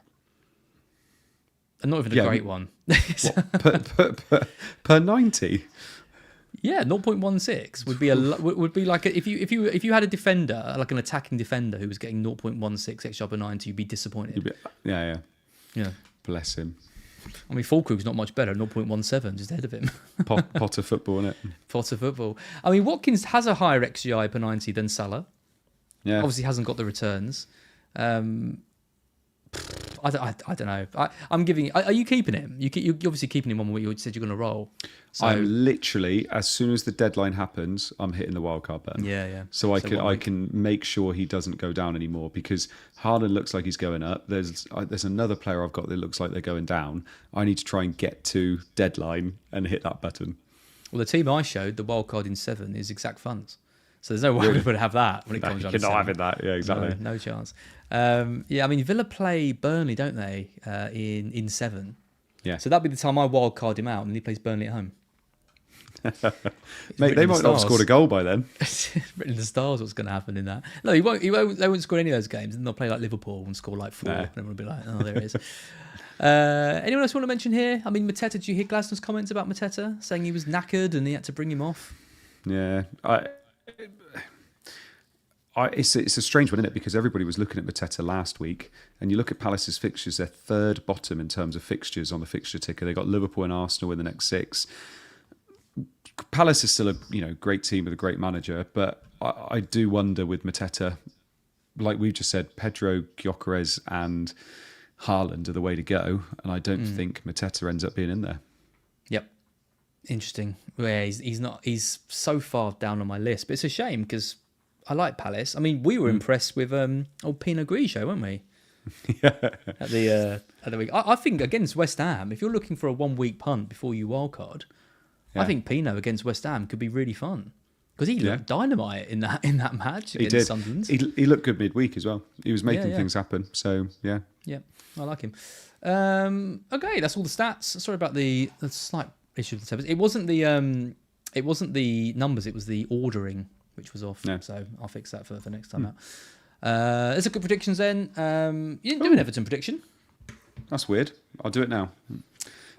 And not even a great one.
Per 90?
Yeah, 0.16 would be like if you had a defender, like an attacking defender who was getting 0.16 XG per 90, you'd be disappointed.
Yeah. Bless him.
I mean, Fulkrug's not much better, 0.17, just ahead of him.
Potter football, isn't it?
Potter football. I mean, Watkins has a higher XGI per 90 than Salah.
Yeah.
Obviously hasn't got the returns. I don't know. I'm giving. Are you keeping him? You're obviously keeping him on what you said you're going to roll. So,
I'm literally, as soon as the deadline happens, I'm hitting the wildcard button.
Yeah.
So I can make sure he doesn't go down anymore, because Haaland looks like he's going up. There's another player I've got that looks like they're going down. I need to try and get to deadline and hit that button.
Well, the team I showed, the wildcard in 7, is exact funds. So there's no way we're going to have that when it comes down to 7.
You're not having that. Yeah, exactly.
No chance. I mean, Villa play Burnley, don't they, in 7?
Yeah.
So that'd be the time I wildcard him out, and he plays Burnley at home.
Mate, they might not have scored a goal by then.
Written in the stars what's going to happen in that. No, he won't. They won't score any of those games. And they'll play like Liverpool and score like 4. And everyone will be like, oh, there it is. Anyone else want to mention here? I mean, Mateta, did you hear Glaston's comments about Mateta, saying he was knackered and he had to bring him off?
Yeah. It's a strange one, isn't it? Because everybody was looking at Mateta last week, and you look at Palace's fixtures, they're 3rd bottom in terms of fixtures on the fixture ticker. They got Liverpool and Arsenal in the next 6. Palace is still a great team with a great manager, but I do wonder with Mateta, like we've just said, Pedro, Gyökeres and Haaland are the way to go, and I don't think Mateta ends up being in there. Yep.
Interesting. Yeah, he's so far down on my list, but it's a shame because I like Palace. I mean, we were impressed with old Pinot Grigio, weren't we?
Yeah.
At the week. I think against West Ham, if you're looking for a 1-week punt before you wildcard, I think Pinot against West Ham could be really fun because he looked dynamite in that match against Sunderland.
He looked good midweek as well. He was making things happen. So yeah,
I like him. Okay, that's all the stats. Sorry about the slight issue with the tables. It wasn't the numbers. It was the ordering which was off. No. So I'll fix that for next time out. There's a good predictions then. You didn't do an Everton prediction.
That's weird. I'll do it now.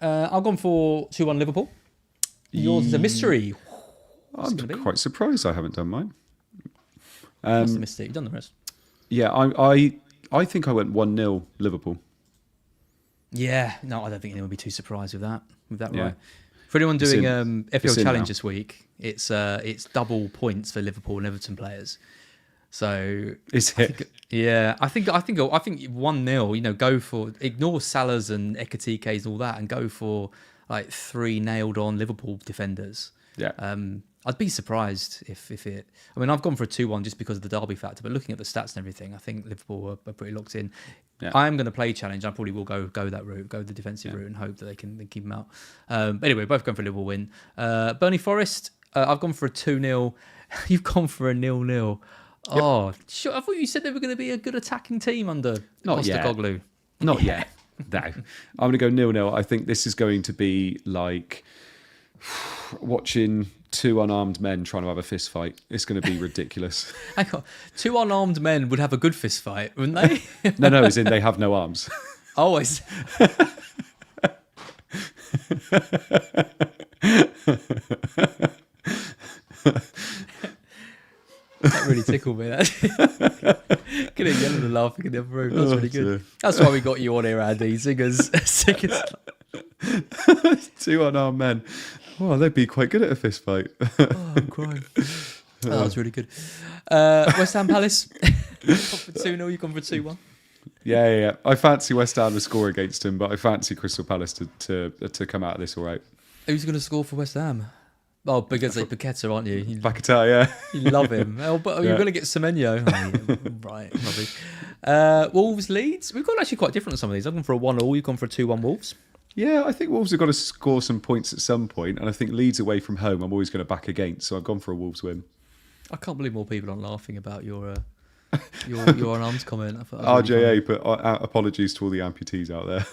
I've gone for 2-1 Liverpool. Yours is a mystery.
I'm quite surprised I haven't done mine.
That's the mystery. You've done the rest.
Yeah, I think I went 1-0 Liverpool.
Yeah, no, I don't think anyone will be too surprised with that.
Yeah.
Right. For anyone doing FPL Challenge
now.
this week, it's double points for Liverpool and Everton players. So
Is it?
I think 1-0. Go for ignore Salah's and Ekatike's and all that, and go for like 3 nailed on Liverpool defenders.
Yeah.
I'd be surprised if it. I mean, I've gone for a 2-1 just because of the derby factor, but looking at the stats and everything, I think Liverpool are pretty locked in.
Yeah.
I am going to play challenge. I probably will go that route, go the defensive route, and hope that they can keep them out. But anyway, both going for a Liverpool win. Burnley Forest, I've gone for a 2-0. You've gone for a 0-0. Yep. Oh, sure. I thought you said they were going to be a good attacking team under Postecoglou.
Not yet. No. I'm going to go 0-0. I think this is going to be like watching 2 unarmed men trying to have a fist fight. It's going to be ridiculous.
Hang on. 2 unarmed men would have a good fist fight, wouldn't they?
No, as in they have no arms.
Always. That really tickled me. Getting yelling and laughing in the other room. That's really good. That's why we got you on here, Andy. Singers.
2 unarmed men. Oh, they'd be quite good at a fist fight.
Oh, I'm crying. That was really good. West Ham Palace. You've gone for 2-0. You've gone for 2-1.
Yeah. I fancy West Ham to score against him, but I fancy Crystal Palace to come out of this all right.
Who's going to score for West Ham? Oh, because they're Paqueta, aren't you?
Paqueta, yeah.
You love him. Oh, but you're going to get Semenyo. Oh, yeah. Right, lovely. Wolves, Leeds. We've gone actually quite different on some of these. I've gone for a 1-1. You've gone for a 2-1 Wolves.
Yeah, I think Wolves have got to score some points at some point, and I think Leeds away from home I'm always going to back against, so I've gone for a Wolves win.
I can't believe more people aren't laughing about your unarmed comment. I thought that was
RJA,
really
but apologies to all the amputees out there.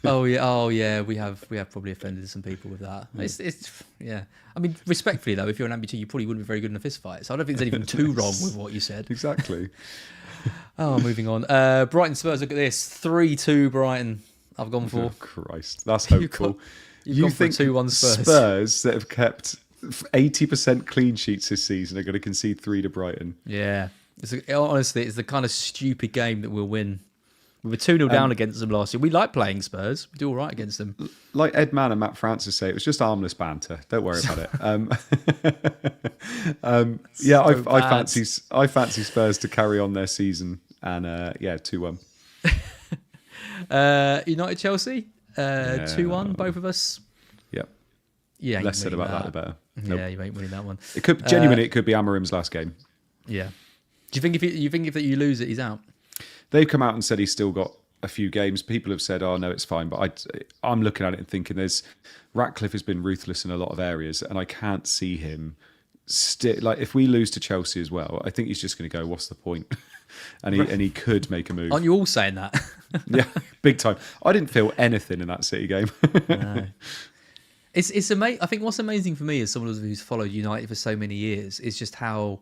Oh yeah, we have probably offended some people with that. It's yeah. I mean, respectfully though, if you're an amputee, you probably wouldn't be very good in a fist fight. So I don't think there's anything too wrong with what you said.
Exactly.
Oh, moving on. Brighton Spurs. Look at this, 3-2 Brighton. I've gone for.
Oh, Christ, that's hopeful.
You've gone for 2-1 Spurs.
Spurs that have kept 80% clean sheets this season are going to concede 3 to Brighton.
Yeah, honestly, it's the kind of stupid game that we'll win. We were 2-0 down against them last year. We like playing Spurs. We do all right against them.
Like Ed Mann and Matt Francis say, it was just harmless banter. Don't worry about it. Yeah, I fancy Spurs to carry on their season and 2-1.
United Chelsea 2-1. Both of us.
Yep.
Yeah.
Less said about that, the better.
Nope. Yeah, you ain't winning that one.
It could genuinely. It could be Amarim's last game.
Yeah. Do you think if you lose it, he's out?
They've come out and said he's still got a few games. People have said, "Oh no, it's fine." But I'm looking at it and thinking, Ratcliffe has been ruthless in a lot of areas, and I can't see him like if we lose to Chelsea as well. I think he's just going to go, "What's the point?" and he could make a move.
Aren't you all saying that?
Yeah, big time. I didn't feel anything in that City game.
No. It's amazing. I think what's amazing for me as someone who's followed United for so many years is just how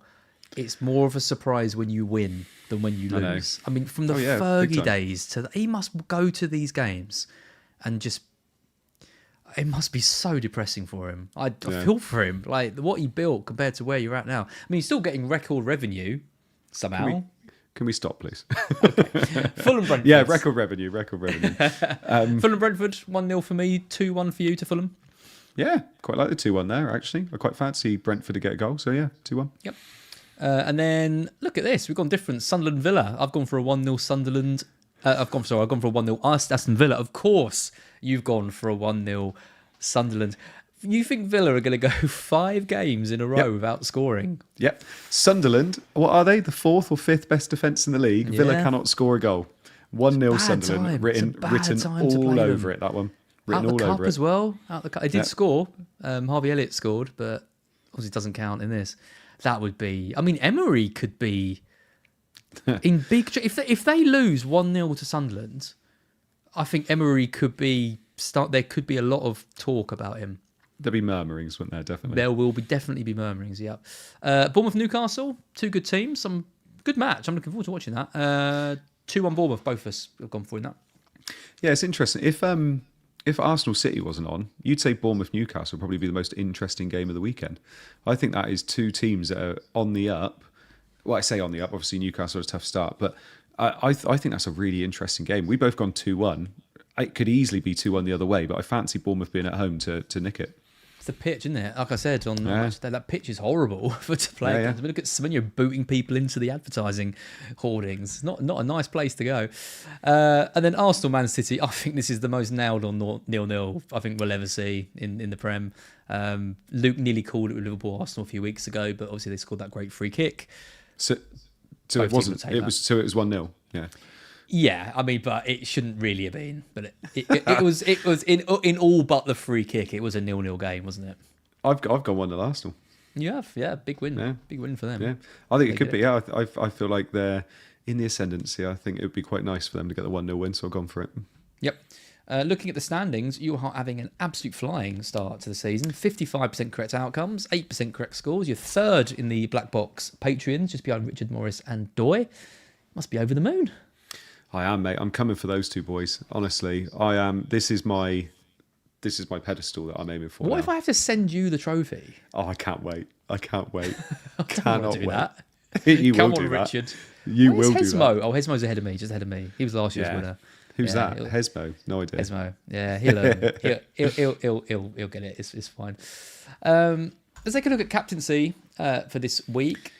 it's more of a surprise when you win than when you lose. I mean, from the Fergie days he must go to these games and just it must be so depressing for him. I feel for him, like what he built compared to where you're at now. I mean, he's still getting record revenue somehow.
Can we stop, please?
Okay. Fulham Brentford.
Yeah, record revenue.
Fulham Brentford 1-0 for me, 2-1 for you to Fulham.
Yeah, quite like the 2-1 there, actually. I quite fancy Brentford to get a goal, so yeah, 2-1.
Yep. And then look at this. We've gone different. Sunderland Villa. I've gone for a 1-0 Sunderland. I've gone for a 1-0 Aston Villa. Of course, you've gone for a 1-0 Sunderland. You think Villa are going to go 5 games in a row without scoring?
Yep. Sunderland, what are they? The 4th or 5th best defence in the league. Yeah. Villa cannot score a goal. 1-0 Sunderland. Written all over it, that one. Written
out the
all
cup
over
as
it.
Well. Out the cup. They did score. Harvey Elliott scored, but obviously it doesn't count in this. That would be... I mean, Emery could be in big... If they lose 1-0 to Sunderland, I think Emery could be... There could be a lot of talk about him.
There'll be murmurings, wouldn't there? Definitely.
There will definitely be murmurings, yeah. Bournemouth, Newcastle, 2 good teams. Some good match. I'm looking forward to watching that. 2-1 Bournemouth, both of us have gone for in that.
Yeah, it's interesting. if Arsenal City wasn't on, you'd say Bournemouth Newcastle would probably be the most interesting game of the weekend. I think that is two teams that are on the up. Well, I say on the up. Obviously, Newcastle had a tough start, but I think that's a really interesting game. We both gone 2-1. It could easily be 2-1 the other way, but I fancy Bournemouth being at home to nick it.
It's the pitch, isn't it? Like I said on match day, that pitch is horrible to play.
Yeah.
I mean, look at Semenyo booting people into the advertising hoardings. Not a nice place to go. And then Arsenal Man City. I think this is the most nailed on 0-0 I think we'll ever see in the Prem. Luke nearly called it with Liverpool Arsenal a few weeks ago, but obviously they scored that great free kick.
So it wasn't. It was 1-0. Yeah.
Yeah, I mean, but it shouldn't really have been. But it was in all but the free kick. It was a 0-0 game, wasn't it?
I've gone 1-0 Arsenal.
You have, yeah, big win.
Yeah.
Big win for them.
Yeah, I think it could be. Yeah, I feel like they're in the ascendancy. I think it would be quite nice for them to get the 1-0 win, so I've gone for it.
Yep. Looking at the standings, you are having an absolute flying start to the season. 55% correct outcomes, 8% correct scores. You're third in the Black Box Patreons, just behind Richard Morris and Doy. Must be over the moon.
I am, mate. I'm coming for those two boys. Honestly, I am. This is my pedestal that I'm aiming for.
What
now.
if I have to send you the trophy?
Oh, I can't wait. I can't wait.
I
Cannot
do
wait.
that.
You
Come
will
on,
do that.
Richard.
You
Where's
will do
Hesmo?
that.
Oh, Hesmo's ahead of me, just ahead of me. He was last year's winner.
Who's
Yeah,
that? Hesmo? No idea.
Hesmo. Yeah, he'll get it. It's fine. Let's take a look at captaincy for this week.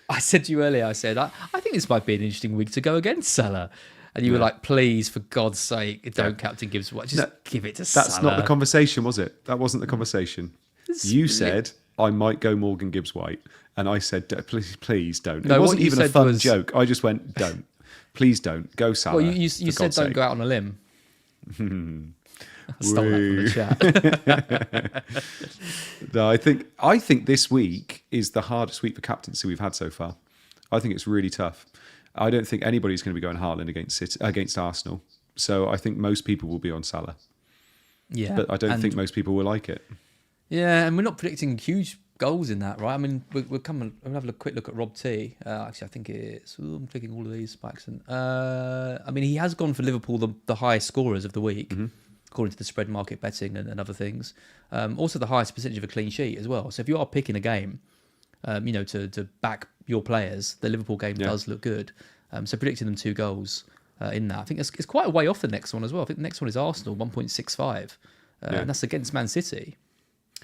I said to you earlier, I said, I think this might be an interesting week to go against Salah. And you were like, please, for God's sake, don't captain Gibbs. Just give it to Salah.
That's not the conversation, was it? That wasn't the conversation. You said, I might go Morgan Gibbs-White. And I said, please don't.
No,
it wasn't
what you
even a
said
fun
was-
joke. I just went, don't. Please don't. Go Salah.
Well, you said don't go out on a limb. I stole that from the chat.
No, I think this week is the hardest week for captaincy we've had so far. I think it's really tough. I don't think anybody's going to be going Haaland against Arsenal. So I think most people will be on Salah.
Yeah.
But I don't think most people will like it.
Yeah, and we're not predicting huge goals in that, right? I mean, we'll have a quick look at Rob T. Actually, I think it's... I'm clicking all of these by accident. I mean, he has gone for Liverpool the highest scorers of the week, according to the spread market betting and other things. Also, the highest percentage of a clean sheet as well. So if you are picking a game, to back your players, the Liverpool game does look good. So predicting them 2 goals in that. I think it's quite a way off the next one as well. I think the next one is Arsenal, 1.65. And that's against Man City,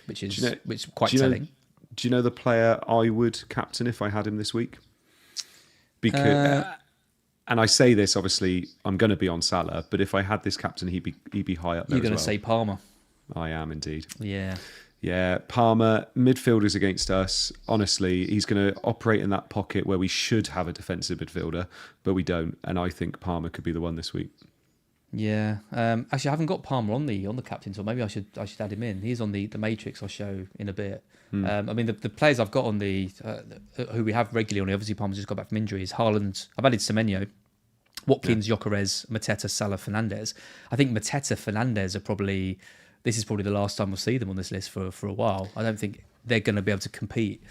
which is quite telling.
Do you know the player I would captain if I had him this week? Because, and I say this, obviously, I'm going to be on Salah, but if I had this captain, he'd be high up there.
You're going to say Palmer.
I am indeed.
Yeah.
Yeah, Palmer, midfielders against us. Honestly, he's going to operate in that pocket where we should have a defensive midfielder, but we don't. And I think Palmer could be the one this week. Yeah.
Actually, I haven't got Palmer on the captain, so maybe I should add him in. He's on the matrix I'll show in a bit. I mean, the players I've got on the who we have regularly on. Obviously, Palmer's just got back from injury. Is Haaland. I've added Semenyo, Watkins, Gyökeres, Mateta, Salah, Fernandes. I think Mateta, Fernandes are probably. This is probably the last time we'll see them on this list for a while. I don't think they're going to be able to compete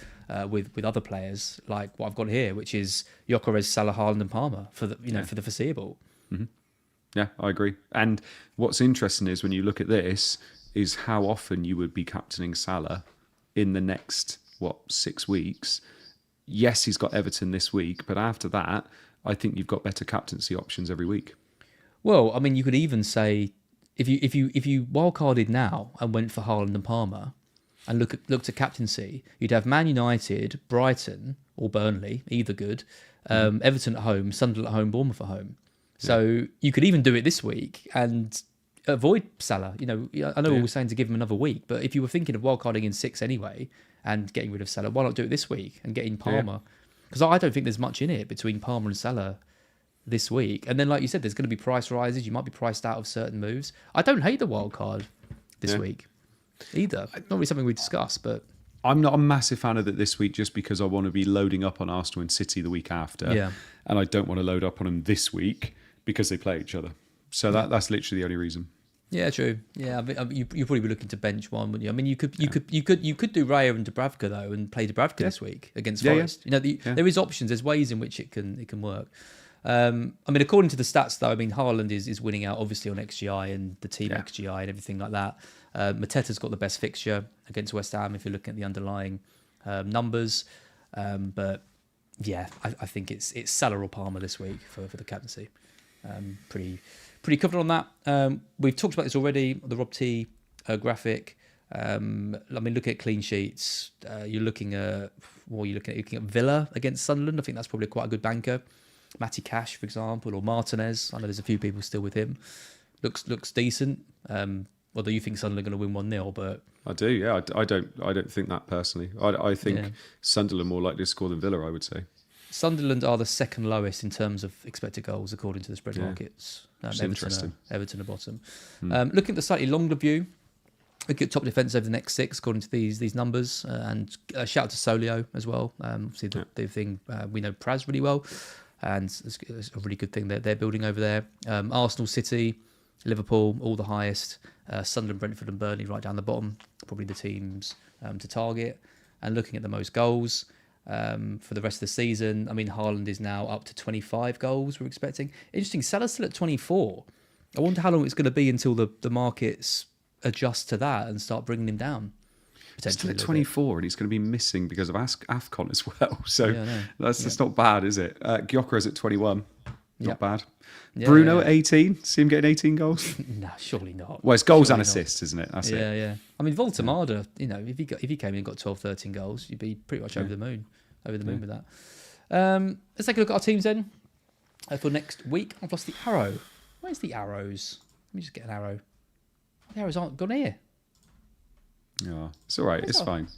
with other players like what I've got here, which is Gyökeres, Salah, Haaland, and Palmer for the foreseeable.
Mm-hmm. Yeah, I agree. And what's interesting is when you look at this, is how often you would be captaining Salah in the next 6 weeks. Yes, he's got Everton this week, but after that, I think you've got better captaincy options every week.
Well, I mean, you could even say. If you wildcarded now and went for Haaland and Palmer and looked at captaincy, you'd have Man United, Brighton or Burnley, either good, Everton at home, Sunderland at home, Bournemouth at home. So you could even do it this week and avoid Salah. I know we were saying to give him another week, but if you were thinking of wildcarding in 6 anyway and getting rid of Salah, why not do it this week and get in Palmer? Because I don't think there's much in it between Palmer and Salah this week. And then, like you said, there's going to be price rises. You might be priced out of certain moves. I don't hate the wild card this week either. Not really something we discuss, but...
I'm not a massive fan of it this week just because I want to be loading up on Arsenal and City the week after.
Yeah.
And I don't want to load up on them this week because they play each other. So that's literally the only reason. Yeah,
true. Yeah, you'd probably be looking to bench one, wouldn't you? I mean, you could do Raya and Dubravka though, and play Dubravka this week against Forest. There is options. There's ways in which it can work. I mean, according to the stats, though, I mean, Haaland is winning out, obviously, on XGI and the team XGI and everything like that. Mateta's got the best fixture against West Ham if you're looking at the underlying numbers. But, yeah, I think it's Salah or Palmer this week for the captaincy. Pretty covered on that. We've talked about this already, the Rob T graphic. I mean, look at clean sheets. You're looking at Villa against Sunderland. I think that's probably quite a good banker. Matty Cash, for example, or Martinez. I know there's a few people still with him. Looks decent. Although you think Sunderland are going to win 1-0, but
I do. Yeah, I don't think that personally. I think Sunderland more likely to score than Villa, I would say.
Sunderland are the second lowest in terms of expected goals according to the spread markets. Everton are bottom. Looking at the slightly longer view, look at top defence over the next 6 according to these numbers, and a shout out to Solio as well. Obviously the thing we know Praz really well, and it's a really good thing that they're building over there. Arsenal, City, Liverpool, all the highest. Sunderland, Brentford and Burnley right down the bottom, probably the teams to target. And looking at the most goals for the rest of the season, I mean, Haaland is now up to 25 goals we're expecting. Interesting, Salah's still at 24. I wonder how long it's going to be until the markets adjust to that and start bringing him down.
Still at 24, and he's going to be missing because of AFCON as well. So that's not bad, is it? Gyökeres at 21, not bad. Yeah, Bruno at 18, see him getting 18 goals?
No, surely not.
Well, it's goals and assists, isn't it? That's it.
Yeah. I mean, Voltemada, if he came in and got 12, 13 goals, you'd be pretty much over the moon with that. Let's take a look at our teams then for next week. I've lost the arrow. Where's the arrows? Let me just get an arrow. The arrows aren't gone here.
Yeah, it's all right. It's fine.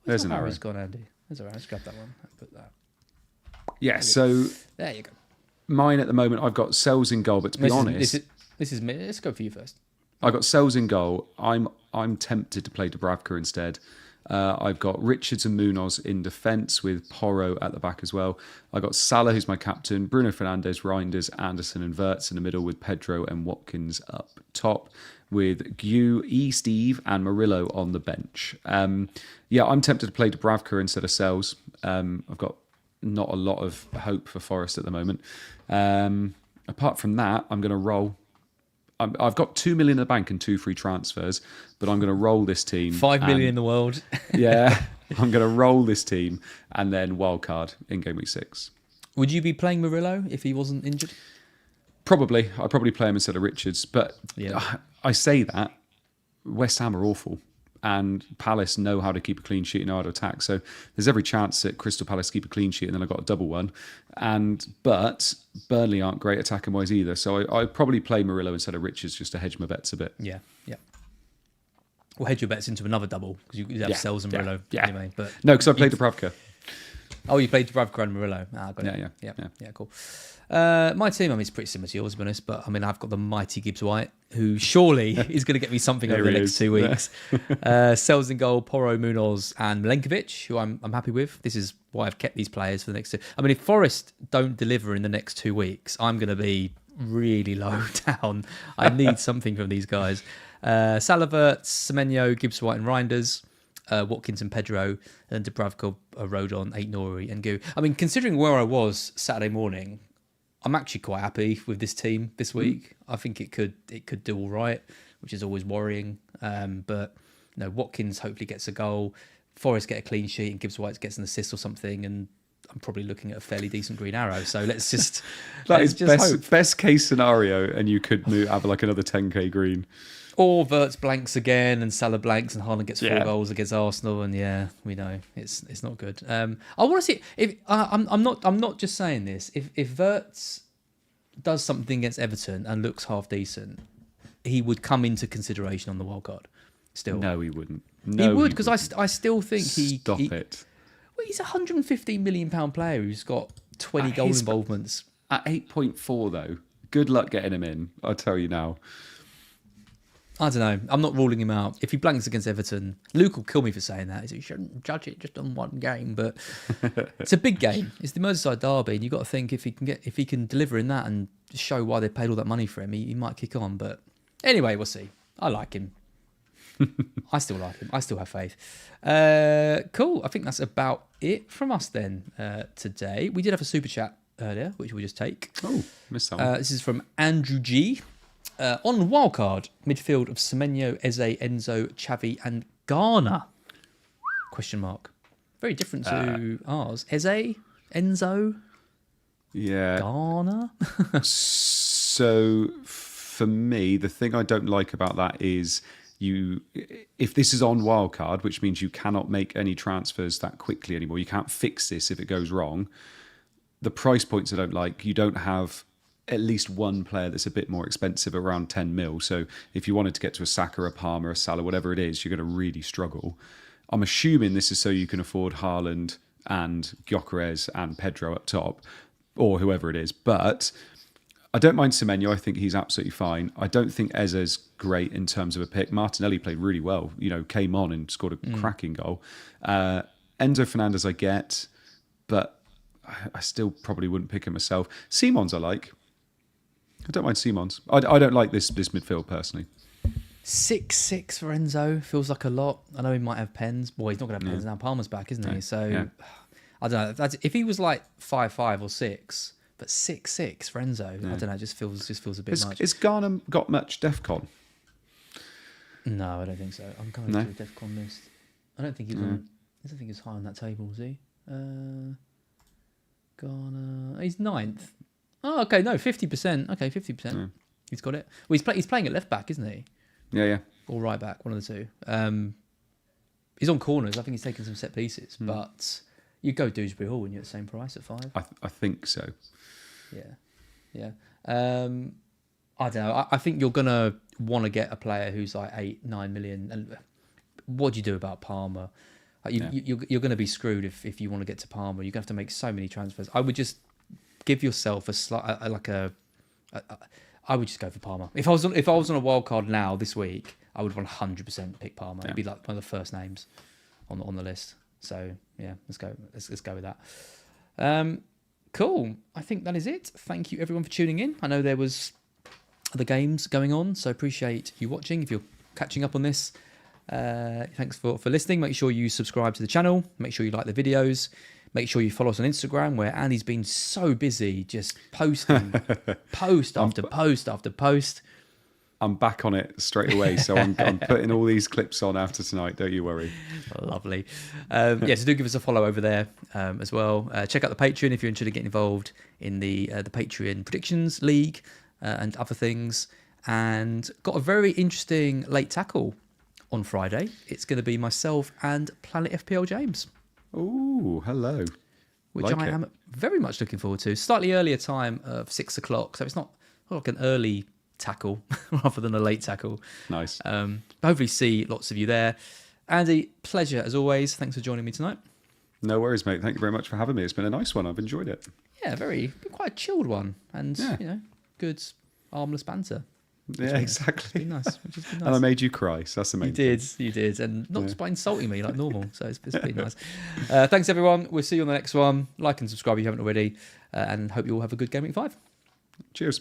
There's an arrow.
Arrow's gone, Andy. There's all right. Let's grab that one. I'll put that.
Yeah, so
there you go.
Mine at the moment, I've got Sells in goal, but to be honest,
this is me. Let's go for you first.
I've got Sells in goal. I'm tempted to play Dubravka instead. I've got Richards and Munoz in defence with Porro at the back as well. I've got Salah, who's my captain, Bruno Fernandes, Reinders, Anderson and Wirtz in the middle with Pedro and Watkins up top with Gue, Steve and Murillo on the bench. I'm tempted to play Dubravka instead of Sells. I've got not a lot of hope for Forest at the moment. Apart from that, I'm going to roll. I've got 2 million in the bank and 2 free transfers, but I'm going to roll this team.
5 million in the world.
Yeah, I'm going to roll this team and then wildcard in game week 6.
Would you be playing Murillo if he wasn't injured?
Probably. I'd probably play him instead of Richards. But I say that West Ham are awful, and Palace know how to keep a clean sheet and know how to attack. So there's every chance that Crystal Palace keep a clean sheet and then I've got a double one. But Burnley aren't great attacking wise either. So I probably play Murillo instead of Richards just to hedge my bets a bit.
Yeah. Or hedge your bets into another double because you have Sells and Murillo anyway. But
no, because I played Dubravka.
Oh, you played Dubravka and Murillo. Got it. Yeah, cool. My team, I mean, it's pretty similar to yours, to be honest, but I mean, I've got the mighty Gibbs White, who surely is going to get me something over the next 2 weeks. Sells in goal, Porro, Munoz, and Milenkovic, who I'm happy with. This is why I've kept these players for the next 2. I mean, if Forest don't deliver in the next 2 weeks, I'm going to be really low down. I need something from these guys. Salah, Semenyo, Gibbs White, and Reinders. Watkins and Pedro, and Dubravka, Rodon, Aït-Nouri and Gu. I mean, considering where I was Saturday morning, I'm actually quite happy with this team this week. I think it could do all right, which is always worrying. But Watkins hopefully gets a goal, Forrest get a clean sheet, and Gibbs White gets an assist or something, and I'm probably looking at a fairly decent green arrow. So let's just
best case scenario, and you could have like another 10k green.
Or Wirtz blanks again, and Salah blanks, and Haaland gets 4 goals against Arsenal, and we know it's not good. I want to see if I'm not just saying this. If Wirtz does something against Everton and looks half decent, he would come into consideration on the wild card. Still,
no, he wouldn't.
No, he would, because I still think
Stop it.
Well, he's a £115 million player who's got 20 goal involvements
at 8.4 though. Good luck getting him in. I'll tell you now.
I don't know. I'm not ruling him out. If he blanks against Everton, Luke will kill me for saying that. He shouldn't judge it just on one game, but it's a big game. It's the Merseyside derby, and you've got to think if he can deliver in that and show why they paid all that money for him, he might kick on. But anyway, we'll see. I like him. I still like him. I still have faith. Cool. I think that's about it from us then today. We did have a super chat earlier, which we'll just take.
Oh, missed that one.
This is from Andrew G. On wildcard, midfield of Semenyo, Eze, Enzo, Xavi, and Ghana? Question mark. Very different to ours. Eze, Enzo,
Yeah.
Ghana.
So for me, the thing I don't like about that is if this is on wildcard, which means you cannot make any transfers that quickly anymore. You can't fix this if it goes wrong. The price points I don't like. You don't have at least one player that's a bit more expensive, around 10 mil. So if you wanted to get to a Saka, a Palmer, a Salah, whatever it is, you're going to really struggle. I'm assuming this is so you can afford Haaland and Gyökeres and Pedro up top, or whoever it is. But I don't mind Semenyo. I think he's absolutely fine. I don't think Eze's great in terms of a pick. Martinelli played really well. Came on and scored a cracking goal. Enzo Fernandez I get, but I still probably wouldn't pick him myself. Simons I like. I don't mind Simons. I don't like this midfield personally.
6-6 for Enzo feels like a lot. I know he might have pens. Boy, he's not going to have pens now. Palmer's back, isn't he? So I don't know. If he was like 5-5 or 6. But 6-6 for Enzo, I don't know. Just feels a bit much.
Has Ghana got much DEFCON?
No, I don't think so. I'm going through the DEFCON list. I don't think he's on. I don't think he's high on that table, is he? Ghana. He's 9th. Oh, okay. No, 50%. Okay, 50%. Yeah. He's got it. Well, he's playing at left back, isn't he?
Yeah.
Or right back, one of the two. He's on corners. I think he's taking some set pieces, but you go Dewsbury Hall when you're at the same price at 5.
I think so.
Yeah. I don't know. I think you're gonna want to get a player who's like 8-9 million. And what do you do about Palmer? You're going to be screwed if you want to get to Palmer. You're going to have to make so many transfers. I would just give yourself I would just go for Palmer. If I was on a wild card now this week, I would 100% pick Palmer. It'd be like one of the first names on the list. So yeah, let's go with that. Cool. I think that is it. Thank you everyone for tuning in. I know there was other games going on, so appreciate you watching. If you're catching up on this, thanks for listening. Make sure you subscribe to the channel. Make sure you like the videos. Make sure you follow us on Instagram, where Andy's been so busy just posting post after post after post.
I'm back on it straight away, so I'm putting all these clips on after tonight. Don't you worry.
Lovely. So do give us a follow over there as well. Check out the Patreon if you're interested in getting involved in the Patreon Predictions League and other things. And got a very interesting late tackle on Friday. It's going to be myself and Planet FPL James.
Oh, hello.
Which I am very much looking forward to. Slightly earlier time of 6 o'clock, so it's not like an early tackle rather than a late tackle.
Nice.
Hopefully see lots of you there. Andy, pleasure as always. Thanks for joining me tonight.
No worries, mate. Thank you very much for having me. It's been a nice one. I've enjoyed it.
Yeah, quite a chilled one, and good armless banter.
Yeah, exactly.
Which has been nice.
And I made you cry, so that's amazing.
You did, and not by insulting me like normal. So it's been nice. Thanks everyone. We'll see you on the next one. Like and subscribe if you haven't already, and hope you all have a good Game Week 5.
Cheers.